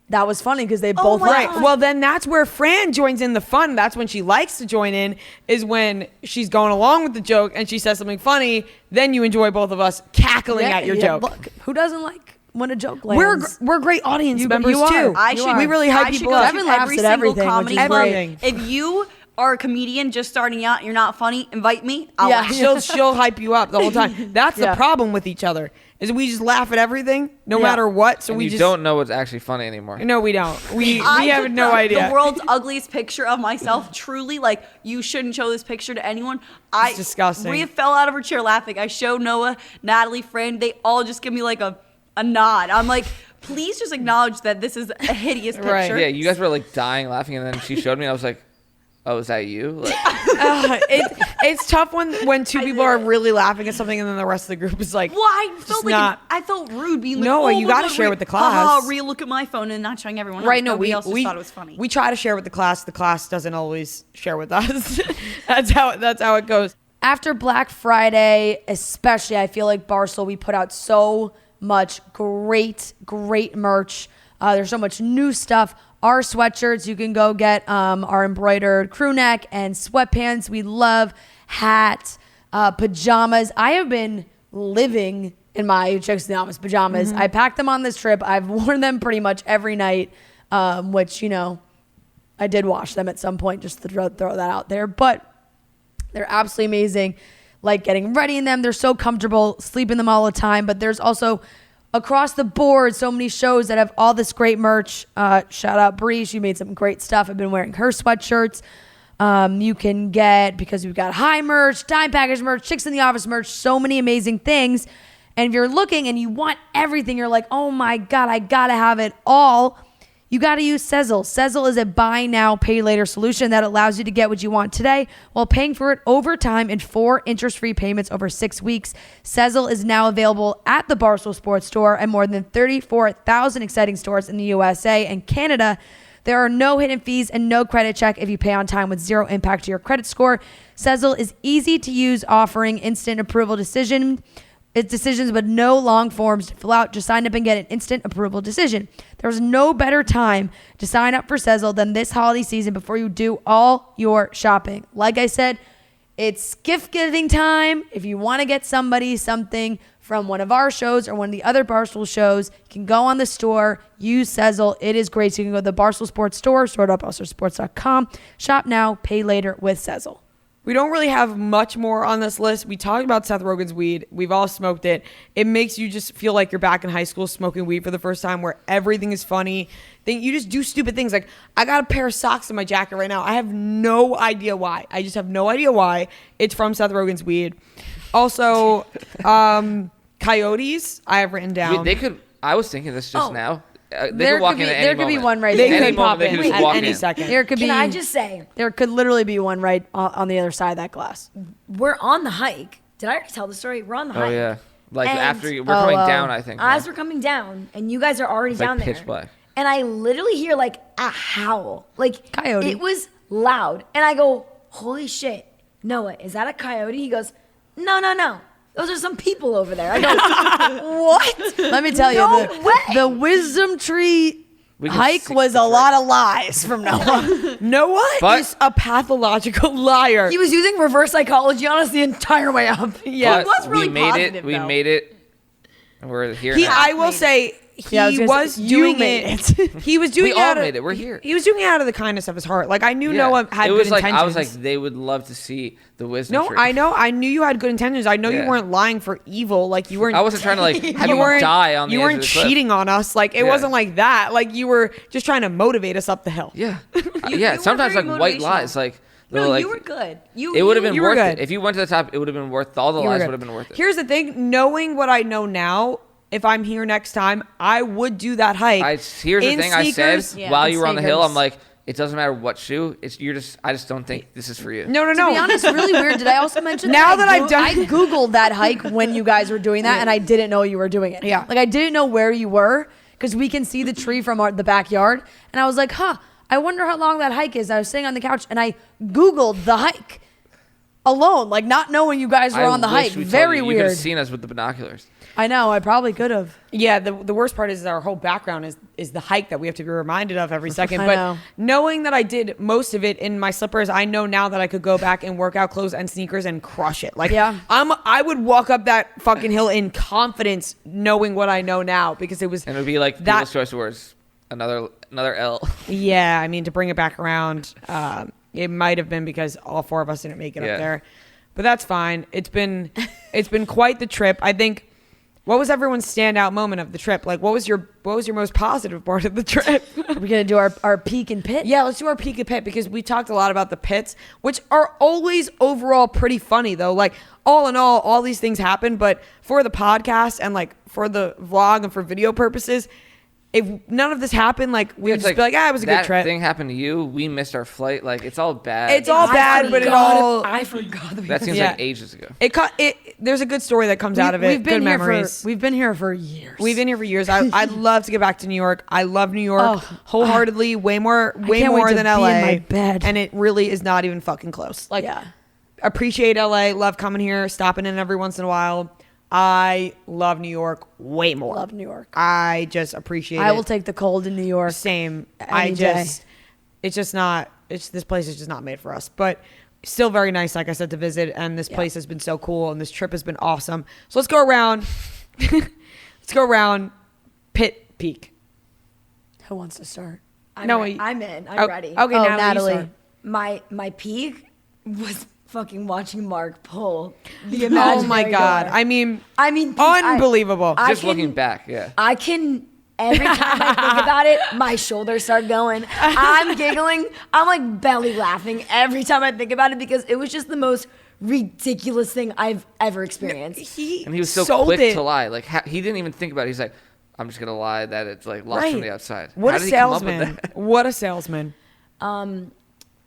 That was funny because they both right. Well, then that's where Fran joins in the fun. That's when she likes to join in is when she's going along with the joke and she says something funny. Then you enjoy both of us cackling at your joke. Look, who doesn't like when a joke lands? We're great audience members too. We really hype people up. Devin laughs at everything. Comedy club. If you are a comedian just starting out, you're not funny. Invite me. She'll hype you up the whole time. That's the problem with each other. Is we just laugh at everything, no matter what. So and we just don't know what's actually funny anymore. No, we don't. We have no idea. The world's ugliest picture of myself. Truly, like you shouldn't show this picture to anyone. It's disgusting. Rhea fell out of her chair laughing. I showed Noah, Natalie, Fran. They all just give me like a nod. I'm like, please just acknowledge that this is a hideous picture. Right. Yeah, you guys were like dying laughing, and then she showed me. I was like. Oh, is that you? Like, it's tough when two people are really laughing at something and then the rest of the group is like, well, I felt rude being like, no, you got to share with the class. Rhea, look at my phone and not showing everyone. Right? No, we also thought it was funny. We try to share with the class. The class doesn't always share with us. That's how it goes. After Black Friday, especially, I feel like Barstool, we put out so much great merch. There's so much new stuff. Our sweatshirts, you can go get our embroidered crew neck and sweatpants. We love hats, pajamas. I have been living in my Chicks in the Office pajamas. I packed them on this trip. I've worn them pretty much every night, which, I did wash them at some point just to throw that out there. But they're absolutely amazing. Like getting ready in them. They're so comfortable. Sleep in them all the time. But there's also... across the board, so many shows that have all this great merch. Shout out Bree. She made some great stuff. I've been wearing her sweatshirts. You can get, because we've got high merch, time package merch, Chicks in the Office merch, so many amazing things. And if you're looking and you want everything, you're like, oh my God, I gotta have it all. You got to use Sezzle. Sezzle is a buy now, pay later solution that allows you to get what you want today while paying for it over time in 4 interest-free payments over 6 weeks. Sezzle is now available at the Barstool Sports Store and more than 34,000 exciting stores in the USA and Canada. There are no hidden fees and no credit check if you pay on time with zero impact to your credit score. Sezzle is easy to use, offering instant approval decisions, but no long forms to fill out. Just sign up and get an instant approval decision. There's no better time to sign up for Sezzle than this holiday season before you do all your shopping. Like I said, it's gift giving time. If you want to get somebody something from one of our shows or one of the other Barstool shows, you can go on the store, use Sezzle. It is great. So you can go to the Barstool Sports Store, store.barstoolsports.com. Shop now, pay later with Sezzle. We don't really have much more on this list. We talked about Seth Rogen's weed. We've all smoked it. It makes you just feel like you're back in high school smoking weed for the first time where everything is funny. Then you just do stupid things. Like, I got a pair of socks in my jacket right now. I have no idea why. I just have no idea why. It's from Seth Rogen's weed. Also, coyotes, I have written down. They could. I was thinking this just now. There could be one right there. They could pop in at any second. Can I just say, there could literally be one right on the other side of that glass. we're on the hike Did I already tell the story? We're on the Oh hike. yeah. Like And- after we're coming down, I think. As no? we're coming down, and you guys are already It's down like there. pitch black. And I literally hear like a howl. Like Coyote. It was loud. And I go, holy shit. Noah, is that a coyote? He goes, no. Those are some people over there. I go, what? Let me tell you, No way. the wisdom tree We can hike see- was a lot of lies from Noah. Noah But- is a pathological liar. He was using reverse psychology on us the entire way up. Yeah. But was really we made positive, it. We though. made it. And we're here He, now. I will say, he Yeah, I was gonna was say, you doing made it. He was doing We it all out of, made it. We're here. He was doing it out of the kindness of his heart. Like I knew Yeah. Noah had it was good like intentions. I was like they would love to see the wisdom no, tree. I know. I knew you had good intentions. I know you Yeah. weren't lying for evil. Like you weren't. I wasn't trying to like have you you weren't die on the You edge weren't of the cliff. cheating on us. Like it Yeah. wasn't like that. Like you were just trying to motivate us up the hill. Yeah. You Yeah. were Sometimes very like white motivational. lies. Like No, like, you were good. It would have been You were worth good. it if you went to the top. It would have been worth all the You were lies. good. Would have been worth it. Here's the thing: knowing what I know now, if I'm here next time, I would do that hike. Here's the in thing I said sneakers. Yeah, while in you were on the hill. sneakers. I'm like, it doesn't matter what shoe. I just don't think this is for you. No. To be honest, really weird. Did I also mention Now that that I've done- I Googled that hike when you guys were doing that, and I didn't know you were doing it. Yeah. Like I didn't know where you were because we can see the tree from the backyard, and I was like, I wonder how long that hike is. I was sitting on the couch and I Googled the hike alone, like not knowing you guys were I on the wish hike. we told Very you. You could have weird. seen us with the binoculars. I know. I probably could have. Yeah, the worst part is our whole background is the hike that we have to be reminded of every second. I But know. knowing that I did most of it in my slippers, I know now that I could go back in workout clothes and sneakers and crush it. Like Yeah. I would walk up that fucking hill in confidence, knowing what I know now because it was And it would be like that. people's choice words. Another L. Yeah, I mean to bring it back around, it might have been because all four of us didn't make it Yeah. up there, but that's fine. It's been quite the trip. I think. What was everyone's standout moment of the trip? Like, what was your most positive part of the trip? Are we gonna do our peak and pit? Yeah, let's do our peak and pit because we talked a lot about the pits, which are always overall pretty funny though. Like all in all these things happen, but for the podcast and like for the vlog and for video purposes, if none of this happened, like we would It's just be like, it was a good that trip. thing happened to you. We missed our flight. Like it's all bad. It's all bad, but I forgot that we That seems Yeah. like ages ago. There's a good story that comes out of it. We've been good here memories. we've been here for years. We've been here for years. I'd love to get back to New York. I love New York Oh, wholeheartedly, way more can't wait more to than be in LA. my bed. And it really is not even fucking close. Like, Yeah. appreciate LA. Love coming here, stopping in every once in a while. I love New York way more. Love New York. I just appreciate it. I will take the cold in New York. Same. Any day. This place is just not made for us. But still very nice, like I said, to visit. And this place has been so cool, and this trip has been awesome. So let's go around. Let's go around Pit Peak. Who wants to start? I'm No, re- you- I'm in. I'm Oh, ready. Okay, Oh, Natalie. Natalie. You start. My peak was fucking watching Mark pull the Oh imaginary my God. door. I mean, peak, unbelievable. I Just can- looking back, yeah. I can every time I think about it, my shoulders start going. I'm giggling. I'm like belly laughing every time I think about it because it was just the most ridiculous thing I've ever experienced. And he was so sold quick it. to lie. Like he didn't even think about it. He's like, I'm just gonna lie that it's like locked from the outside. What How a did he come up with salesman. that? What a salesman.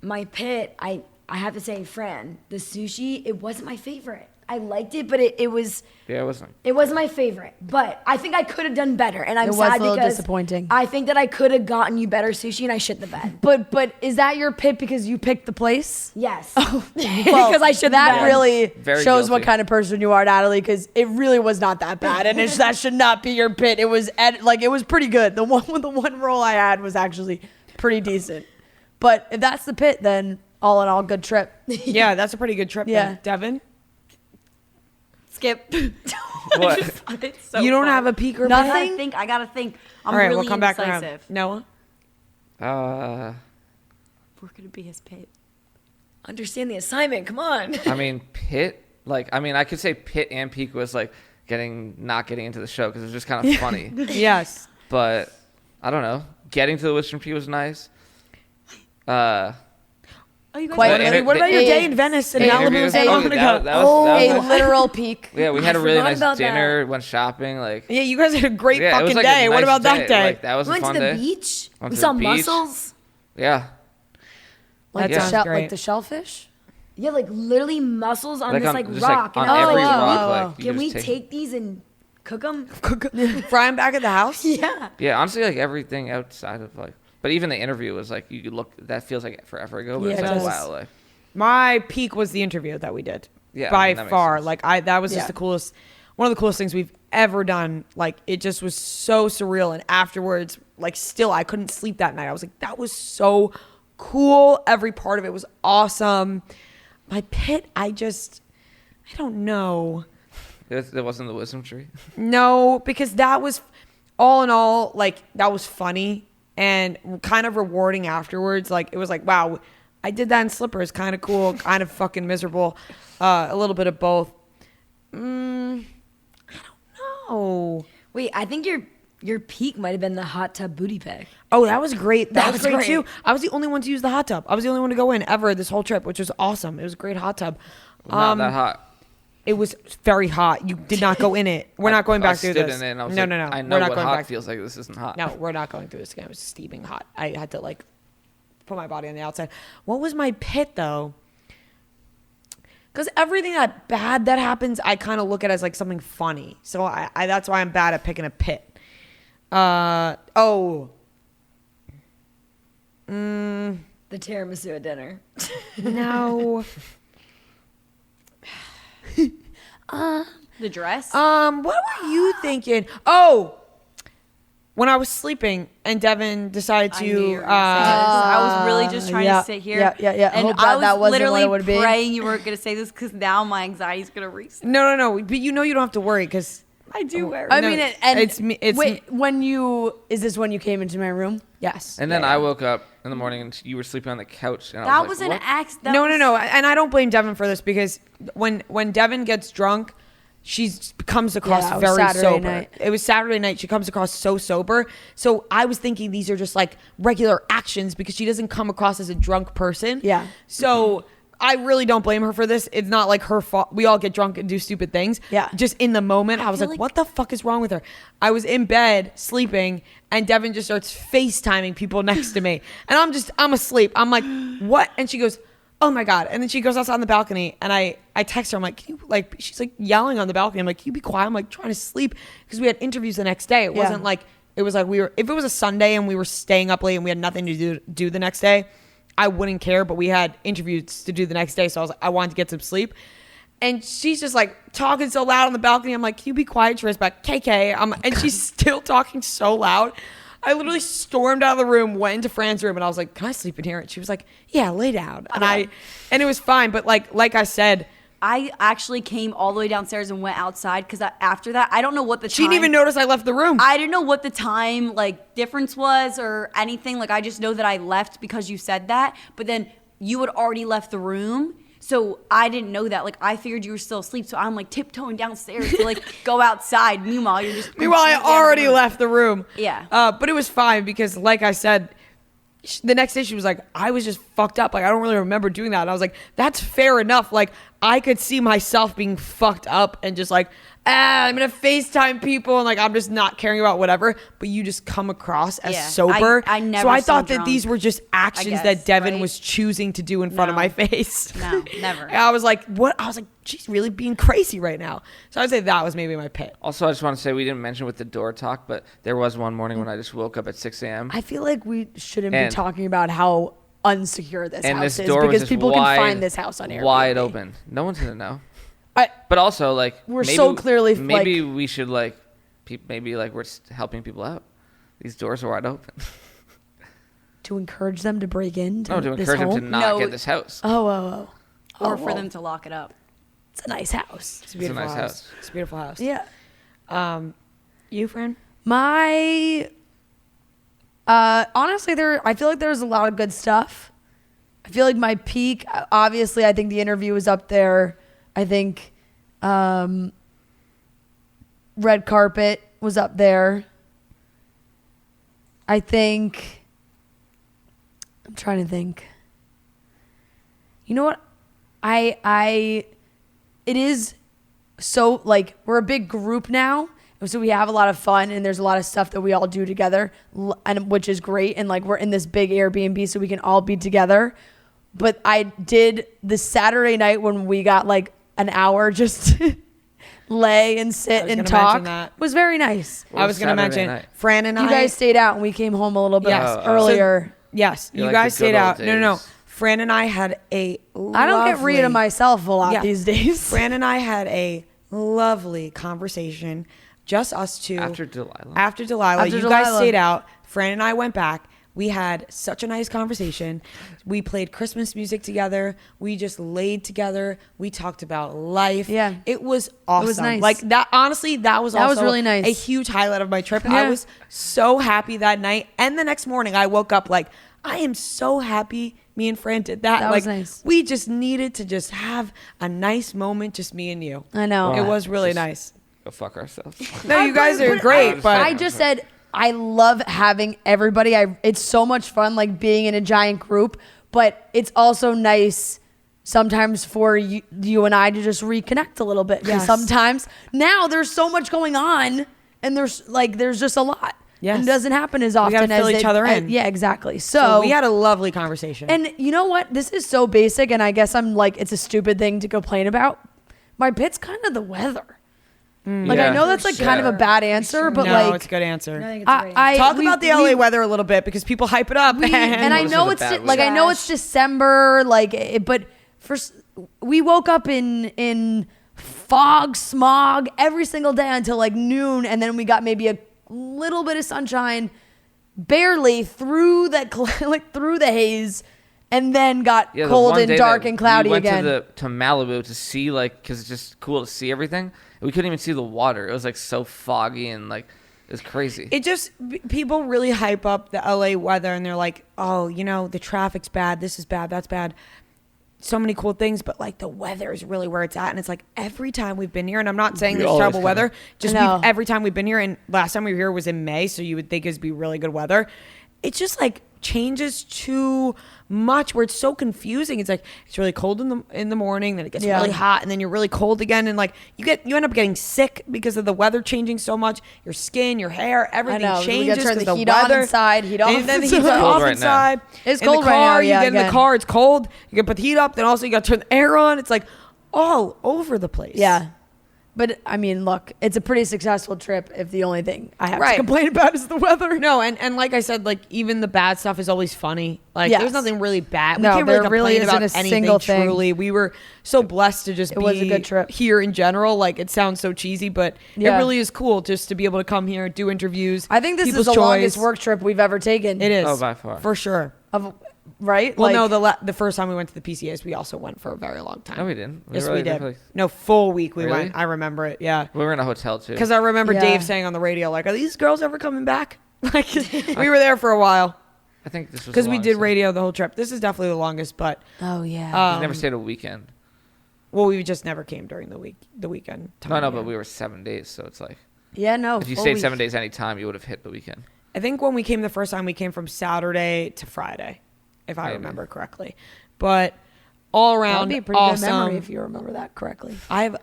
My pit, I have to say, Fran, the sushi, it wasn't my favorite. I liked it, but it was Yeah, it wasn't. it wasn't my favorite. But I think I could have done better, and I'm It was sad a little because disappointing. I think that I could have gotten you better sushi, and I shit the bed. But is that your pit because you picked the place? Yes, Well, because I shit the that bed. really Very shows what guilty. kind of person you are, Natalie. Because it really was not that bad, and that should not be your pit. It was it was pretty good. The one roll I had was actually pretty decent. But if that's the pit, then all in all, good trip. Yeah, that's a pretty good trip. Yeah. Then. Devin, Skip. What? It's so you don't fun. have a peak or Nothing? pit? I gotta think. I'm All right, really we'll come back around. indecisive. Noah. We're gonna be his pit. Understand the assignment. Come on. I mean, Pitt. Like, I mean, I could say Pitt and Peak was like not getting into the show because it was just kind of funny. Yes. But I don't know. Getting to the Wisdom Tree was nice. Oh, you guys Quite The literally. inter- What about the- your Hey, day in Venice and the Malibu interview- and Santa oh, Monica? that was A nice. literal peak. Yeah, we had a really forgot nice about that. dinner, went shopping. Like, Yeah, you guys had a great yeah, it was fucking like a day. What nice about that day? Like, that was We a went fun to the day. beach. Went We to saw the beach. mussels. Yeah. Like That sounds great. like the shellfish. Yeah, like literally muscles on this like just, rock. on and I'm every like, rock, like, you can we just take these and cook them? Fry them back at the house? Yeah. Yeah, honestly, like everything outside of like, but even the interview was like, you could look, that feels like forever ago, but Yeah, it's it like, does. wow, like, My peak was the interview that we did. Yeah, by I mean, that makes far. sense. Like that was just Yeah. the coolest, one of the coolest things we've ever done. Like it just was so surreal. And afterwards, like still, I couldn't sleep that night. I was like, that was so cool. Every part of it was awesome. My pit, I don't know. it wasn't the wisdom tree. No, because that was all in all, like that was funny and kind of rewarding afterwards. Like it was like, wow, I did that in slippers. Kind of cool, kind of fucking miserable. A little bit of both. I don't know. Wait, I think your peak might have been the hot tub booty pick. Oh, that was great. That was great great. too. I was the only one to use the hot tub. I was the only one to go in ever this whole trip, which was awesome. It was a great hot tub. Not that hot. It was very hot. You did not go in it. We're not going back I through stood this. in it and I was No. I know We're not what going hot back. feels like. This isn't hot. No, we're not going through this again. It was steaming hot. I had to like put my body on the outside. What was my pit though? Because everything that bad that happens, I kind of look at it as like something funny. So I that's why I'm bad at picking a pit. The tiramisu at dinner. No. The dress? What were you thinking? Oh, when I was sleeping and Devin decided I to. knew you were gonna say this. I was really just trying yeah, to sit here. yeah. And Hope I that was wasn't what it literally would be. praying you weren't going to say this because now my anxiety's going to reset. No. But you know you don't have to worry because I do wear I No, mean, and it's me- it's wait, is this when you came into my room? yes. And then I woke up in the morning and you were sleeping on the couch. And I That was was like, an what? accident. No. And I don't blame Devin for this because when Devin gets drunk, she comes across Yeah, it was very Saturday sober. night. It was Saturday night. She comes across so sober. So I was thinking these are just like regular actions because she doesn't come across as a drunk person. Yeah. So I really don't blame her for this. It's not like her fault. We all get drunk and do stupid things. Yeah. Just in the moment, I was feel like, like- what the fuck is wrong with her? I was in bed sleeping and Devin just starts FaceTiming people next to me. And I'm asleep. I'm like, what? And she goes, oh my God. And then she goes outside on the balcony and I text her. I'm like, can you, like, she's like yelling on the balcony. I'm like, can you be quiet? I'm like trying to sleep because we had interviews the next day. It wasn't like, it was like if it was a Sunday and we were staying up late and we had nothing to do the next day, I wouldn't care, but we had interviews to do the next day. So I wanted to get some sleep. And she's just like talking so loud on the balcony. I'm like, can you be quiet? She was back, KK. And she's still talking so loud. I literally stormed out of the room, went into Fran's room, and I was like, can I sleep in here? And she was like, yeah, lay down. And it was fine. But like I said, I actually came all the way downstairs and went outside because after that, I don't know what the time. she didn't even notice I left the room. I didn't know what the time like difference was or anything. Like I just know that I left because you said that, but then you had already left the room. So I didn't know that. Like I figured you were still asleep. So I'm like tiptoeing downstairs to like go outside. Meanwhile, you're just Meanwhile, I already left the room. Yeah. But it was fine because, like I said, the next day she was like, I was just fucked up. Like, I don't really remember doing that. And I was like, that's fair enough. Like, I could see myself being fucked up and just like, I'm going to FaceTime people and like, I'm just not caring about whatever. But you just come across as Yeah. sober. I never So I saw thought that drunk, these were just actions guess, that Devin right? was choosing to do in front of No. my face. No, never. And I was like, what? I was like, she's really being crazy right now. So I'd say that was maybe my pit. Also, I just want to say we didn't mention with the door talk, but there was one morning when I just woke up at 6 a.m. I feel like we shouldn't And- be talking about how unsecure this and house this is door was because just people wide, can find this house on Airbnb. wide open. No one's gonna know. I- But also, like, We're so clearly, maybe like- we should like, maybe like we're helping people out. These doors are wide open. to encourage them to break into No, to this encourage them to home? not No. get this house. Oh. Or for well, them to lock it up. It's a nice house. It's a beautiful nice house. It's a beautiful house. Yeah. You, friend? My honestly, I feel like there's a lot of good stuff. I feel like my peak, obviously, I think the interview was up there. I think red carpet was up there. I think I'm trying to think. You know what? It is so like we're a big group now. So we have a lot of fun and there's a lot of stuff that we all do together and which is great. And like we're in this big Airbnb so we can all be together. but I did the Saturday night when we got like an hour just to lay and sit and gonna talk. mention that. Was very nice. I was going to Saturday mention night? Fran and You I. guys stayed out and we came home a little bit Yes. earlier. Yes, You you like guys the good stayed old out. No. days. Fran and I had a I don't get Rhea to myself a lot Yeah. these days. Fran and I had a lovely conversation, just us two. After Delilah. After Delilah. After You Delilah. guys stayed out. Fran and I went back. We had such a nice conversation. We played Christmas music together. We just laid together. We talked about life. Yeah. It was awesome. It was nice. Like that, honestly, that was also really nice. a huge highlight of my trip. Yeah. I was so happy that night. And the next morning I woke up like, I am so happy me and Fran did that. That like, was nice. We just needed to just have a nice moment, just me and you. I know. It was really Just- nice. Go fuck ourselves. No, you guys are great, but I just said I love having everybody. It's so much fun, like being in a giant group, but it's also nice sometimes for you and I to just reconnect a little bit. Because Yes. sometimes now there's so much going on, and there's just a lot. Yes. And it doesn't happen as often gotta fill as each other in. Yeah, exactly. so we had a lovely conversation. And you know what? This is so basic, and I guess I'm like, it's a stupid thing to complain about. My pit's kind of the weather. Like, I Yeah, know that's for like kind of a sure. bad answer, but no, like, it's a good answer. I think it's a great I Talk we- about the LA we- weather a little bit because people hype it up. and I Those know are the it's bad like I know it's weeks. December, but we woke up in fog, smog every single day until like noon, and then we got maybe a little bit of sunshine, barely through that like through the haze, and then got Yeah, the cold one and day dark that and cloudy we went again. to Malibu to see, like, because it's just cool to see everything. We couldn't even see the water. It was like so foggy and like it was crazy. It just people really hype up the LA weather and they're like, oh, the traffic's bad, this is bad, that's bad. So many cool things, but like the weather is really where it's at. And it's like every time we've been here, and I'm not saying We there's always terrible come. weather, just I know. every time we've been here, and last time we were here was in May, so you would think it'd be really good weather. It just like changes too much where it's so confusing. It's like it's really cold in the morning, then it gets Yeah. really hot, and then you're really cold again, and like you end up getting sick because of the weather changing so much. Your skin, your hair, everything know. We changes. gotta turn 'cause the heat on weather, inside, heat off and then the inside. heat's It's off cold right now. inside. It's In cold the right now, car, yeah, you get in the again. car, it's cold. You can put the heat up, then also you got to turn the air on. It's like all over the place. Yeah. But I mean, look, it's a pretty successful trip if the only thing I have to Right. complain about is the weather. No, and like I said, like even the bad stuff is always funny. Like Yes. there's nothing really bad. No, we can't there really really complain about isn't a anything single thing. truly. We were so blessed to just It be was a good trip. here in general. Like it sounds so cheesy, but Yeah. it really is cool just to be able to come here, do interviews. I think this people's is the choice. longest work trip we've ever taken. It is. Oh, by far. For sure. Right? Well, Like, no, the first time we went to the PCAs, we also went for a very long time. No, we didn't. Yes, really we did. really- No, full week we Really? went. I remember it. Yeah. We were in a hotel too. Because I remember Yeah. Dave saying on the radio, like, "Are these girls ever coming back?" Like, we were there for a while I think this was because the we did longest. radio the whole trip. This is definitely the longest, but Oh yeah. We never stayed a weekend. well, we just never came during the weekend. No, time, no, yeah. but we were 7 days, so it's like yeah, no. if you full stayed week. 7 days any time, you would have hit the weekend. I think when we came the first time, we came from Saturday to Friday, if I Maybe. remember correctly. But all That'd around, be a pretty awesome. good memory if you remember that correctly. I have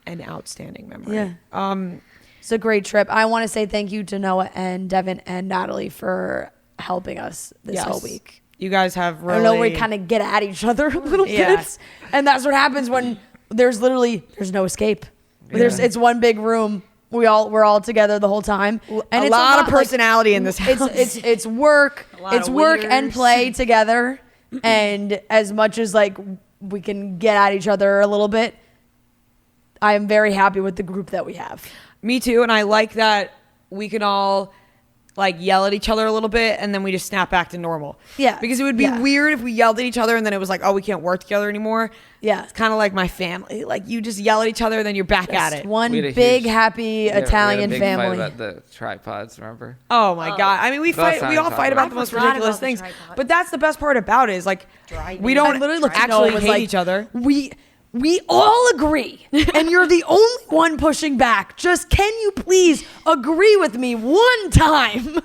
an outstanding memory. Yeah. It's a great trip. I want to say thank you to Noah and Devin and Natalie for helping us this Yes. whole week. You guys have really. I know we kind of get at each other a little Yeah. bit, and that's what happens when there's no escape. It's one big room. We're all together the whole time, and a it's lot of like, personality in this house. It's work. lot It's of work and wieners. play together, and as much as like we can get at each other a little bit, I am very happy with the group that we have. Me too, and I like that we can all like yell at each other a little bit and then we just snap back to normal. Yeah. Because it would be Yeah. weird if we yelled at each other and then it was like, oh, we can't work together anymore. Yeah. It's kind of like my family. Like you just yell at each other and then you're back at Just it. one We had a big huge- happy we had a Italian big fight family. about the tripods, remember? Oh my God. I mean, we That's all not fight about I the most forgot ridiculous about the things. tripod. But that's the best part about it is like we don't I literally looked at Noah actually and was hate like, each other. We all agree, and you're the only one pushing back. Just can you please agree with me one time?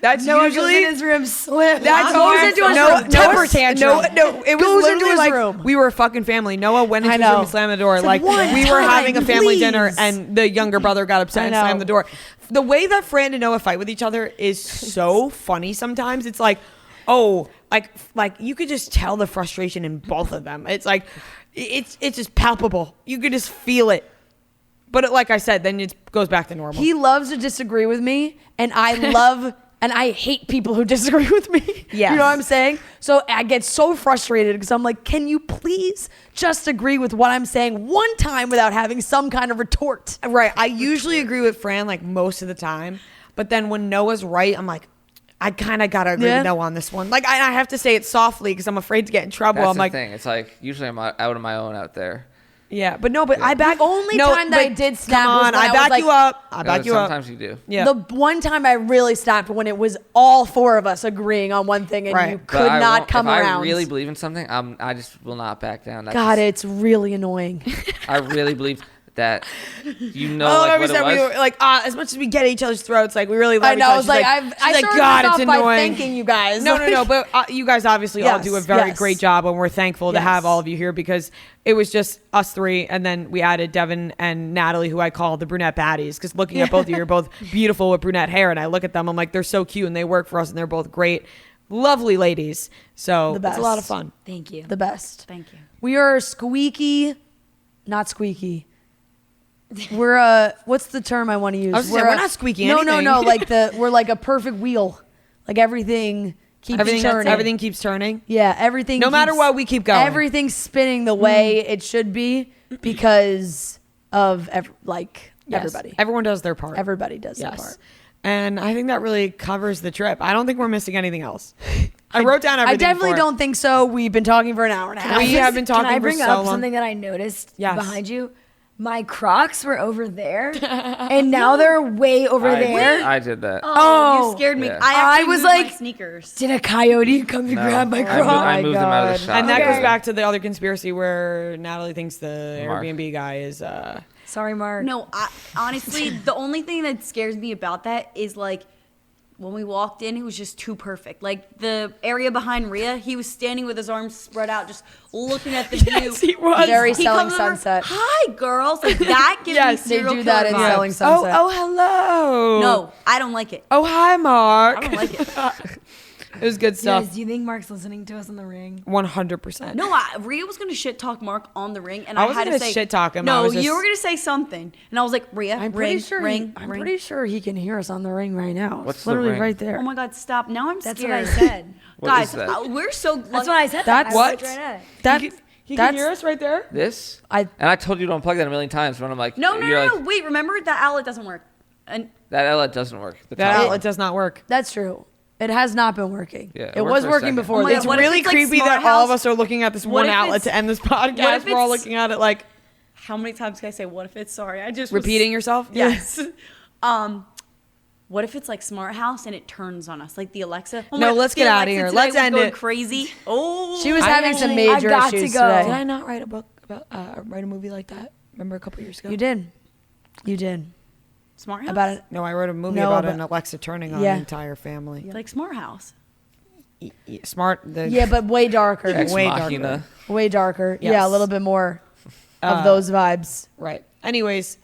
That's Noah usually goes in his room, slips. That's Goes always into his no room, temper tantrum. No, it was Goes into literally his like room. we were a fucking family. Noah went into I his room know. and slammed the door. It's Like like, one we were having a time, family dinner, please. and the younger brother got upset I and know. slammed the door. The way that Fran and Noah fight with each other is so funny. Sometimes it's like, oh, like you could just tell the frustration in both of them. It's like it's just palpable. You could just feel it. But like I said, then it goes back to normal. He loves to disagree with me, and I love and I hate people who disagree with me. Yes. You know what I'm saying? So I get so frustrated because I'm like, can you please just agree with what I'm saying one time without having some kind of retort? Right. I usually agree with Fran like most of the time, but then when Noah's right, I'm like, I kind of gotta agree with Noah on this one. Like I have to say it softly because I'm afraid to get in trouble. That's I'm the like, thing. It's like usually I'm out on my own out there. yeah, but no, but I back Only no, time that I but did snap Come was on, when I I was back like- you up. I back you up. Sometimes you do. Yeah. The one time I really stopped when it was all four of us agreeing on one thing and Right. you But could not come if around. I really believe in something, I just will not back down. God, it's really annoying. I really believe that you know Oh, like remember what said it we was. were like, as much as we get at each other's throats, like we really love I know. I each was other. like, She's I like, started God, this it's off by annoying. thanking you guys. No, but you guys obviously all do a very Yes. great job, and we're thankful to have Yes. all of you here because it was just us three, and then we added Devin and Natalie, who I call the brunette baddies, because looking at both of you, you're both beautiful with brunette hair, and I look at them, I'm like, they're so cute, and they work for us, and they're both great, lovely ladies. So The it's a lot of best. fun. Thank you. The best. Thank you. We are squeaky, not squeaky. We're what's the term I want to use? I was gonna say, we're not squeaky No, anything. like we're like a perfect wheel. Like everything keeps turning. Everything keeps turning. Yeah, everything. No matter what, we keep going. Everything's spinning the way it should be because of Yes. everybody. Everyone does their part. Everybody does their Yes. part. And I think that really covers the trip. I don't think we're missing anything else. I wrote down everything. I definitely for it. don't think so. We've been talking for an hour and a half. We have been talking Can I for bring so up long. something that I noticed Yes. behind you? My Crocs were over there, and now they're way over there. I did that. Oh, you scared me. Yeah. I was moved like- my sneakers. Did a coyote come to grab my I Crocs? moved them out of the shop. And that Okay. goes back to the other conspiracy where Natalie thinks the Mark. Airbnb guy is. Sorry, Mark. No, honestly, the only thing that scares me about that is like when we walked in, it was just too perfect. Like the area behind Rhea, he was standing with his arms spread out, just looking at the view. Yes, he was. Very He Selling comes over, Sunset. Hi, girls. Like that gives Yes, me they serial do that killer in vibes. Selling Sunset. Oh, hello. No, I don't like it. Oh, hi, Mark. I don't like it. It was good stuff. Yes, do you think Mark's listening to us on the ring? 100%. No, Rhea was gonna shit talk Mark on the ring, and I I, wasn't had to gonna say shit talk him, I No, was just- you were gonna say something, and I was like, Rhea, I'm ring, pretty sure. ring, I'm ring. pretty sure he can hear us on the ring right now. What's It's the literally ring? right there. Oh my God, stop! Now I'm That's scared. what I said. What Guys, is that? we're so. That's what I said. That's I what? looked right at it. That He can that's hear us right there. This? I And I told you to unplug that a million times when I'm like, No, you're like, Wait, remember that outlet doesn't work. And that outlet doesn't work. The That top- outlet does not work. that's true. It has not been working. Yeah, it it worked was for a working second. before. Oh my this. It's God, what if really it's like creepy Smart that all of House? us are looking at this What one if outlet it's- to end this what podcast. if We're all it's- looking at it like how many times can I say what if it's sorry? I just repeating yourself. Yes. What if it's like Smart House and it turns on us like the Alexa? Oh No, my God, let's the get outta Alexa here. today Let's was end going it. Crazy. Oh, She was I having some actually- major I got to issues go. today. Did I not write a book about write a movie like that? Remember a couple years ago? You did. You did. Smart House. About it. No, I wrote a movie No, about but- an Alexa turning on Yeah. the entire family. Like Smart House. Smart. The, Yeah, but way darker. Ex way Machina. darker. Way darker. Yes. Yeah, a little bit more of those vibes. Right. Anyways,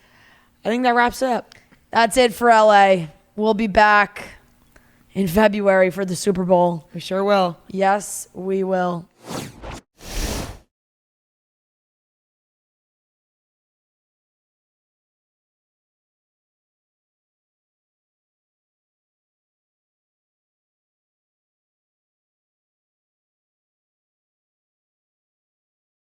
I think that wraps it up. That's it for LA. We'll be back in February for the Super Bowl. We sure will. Yes, we will.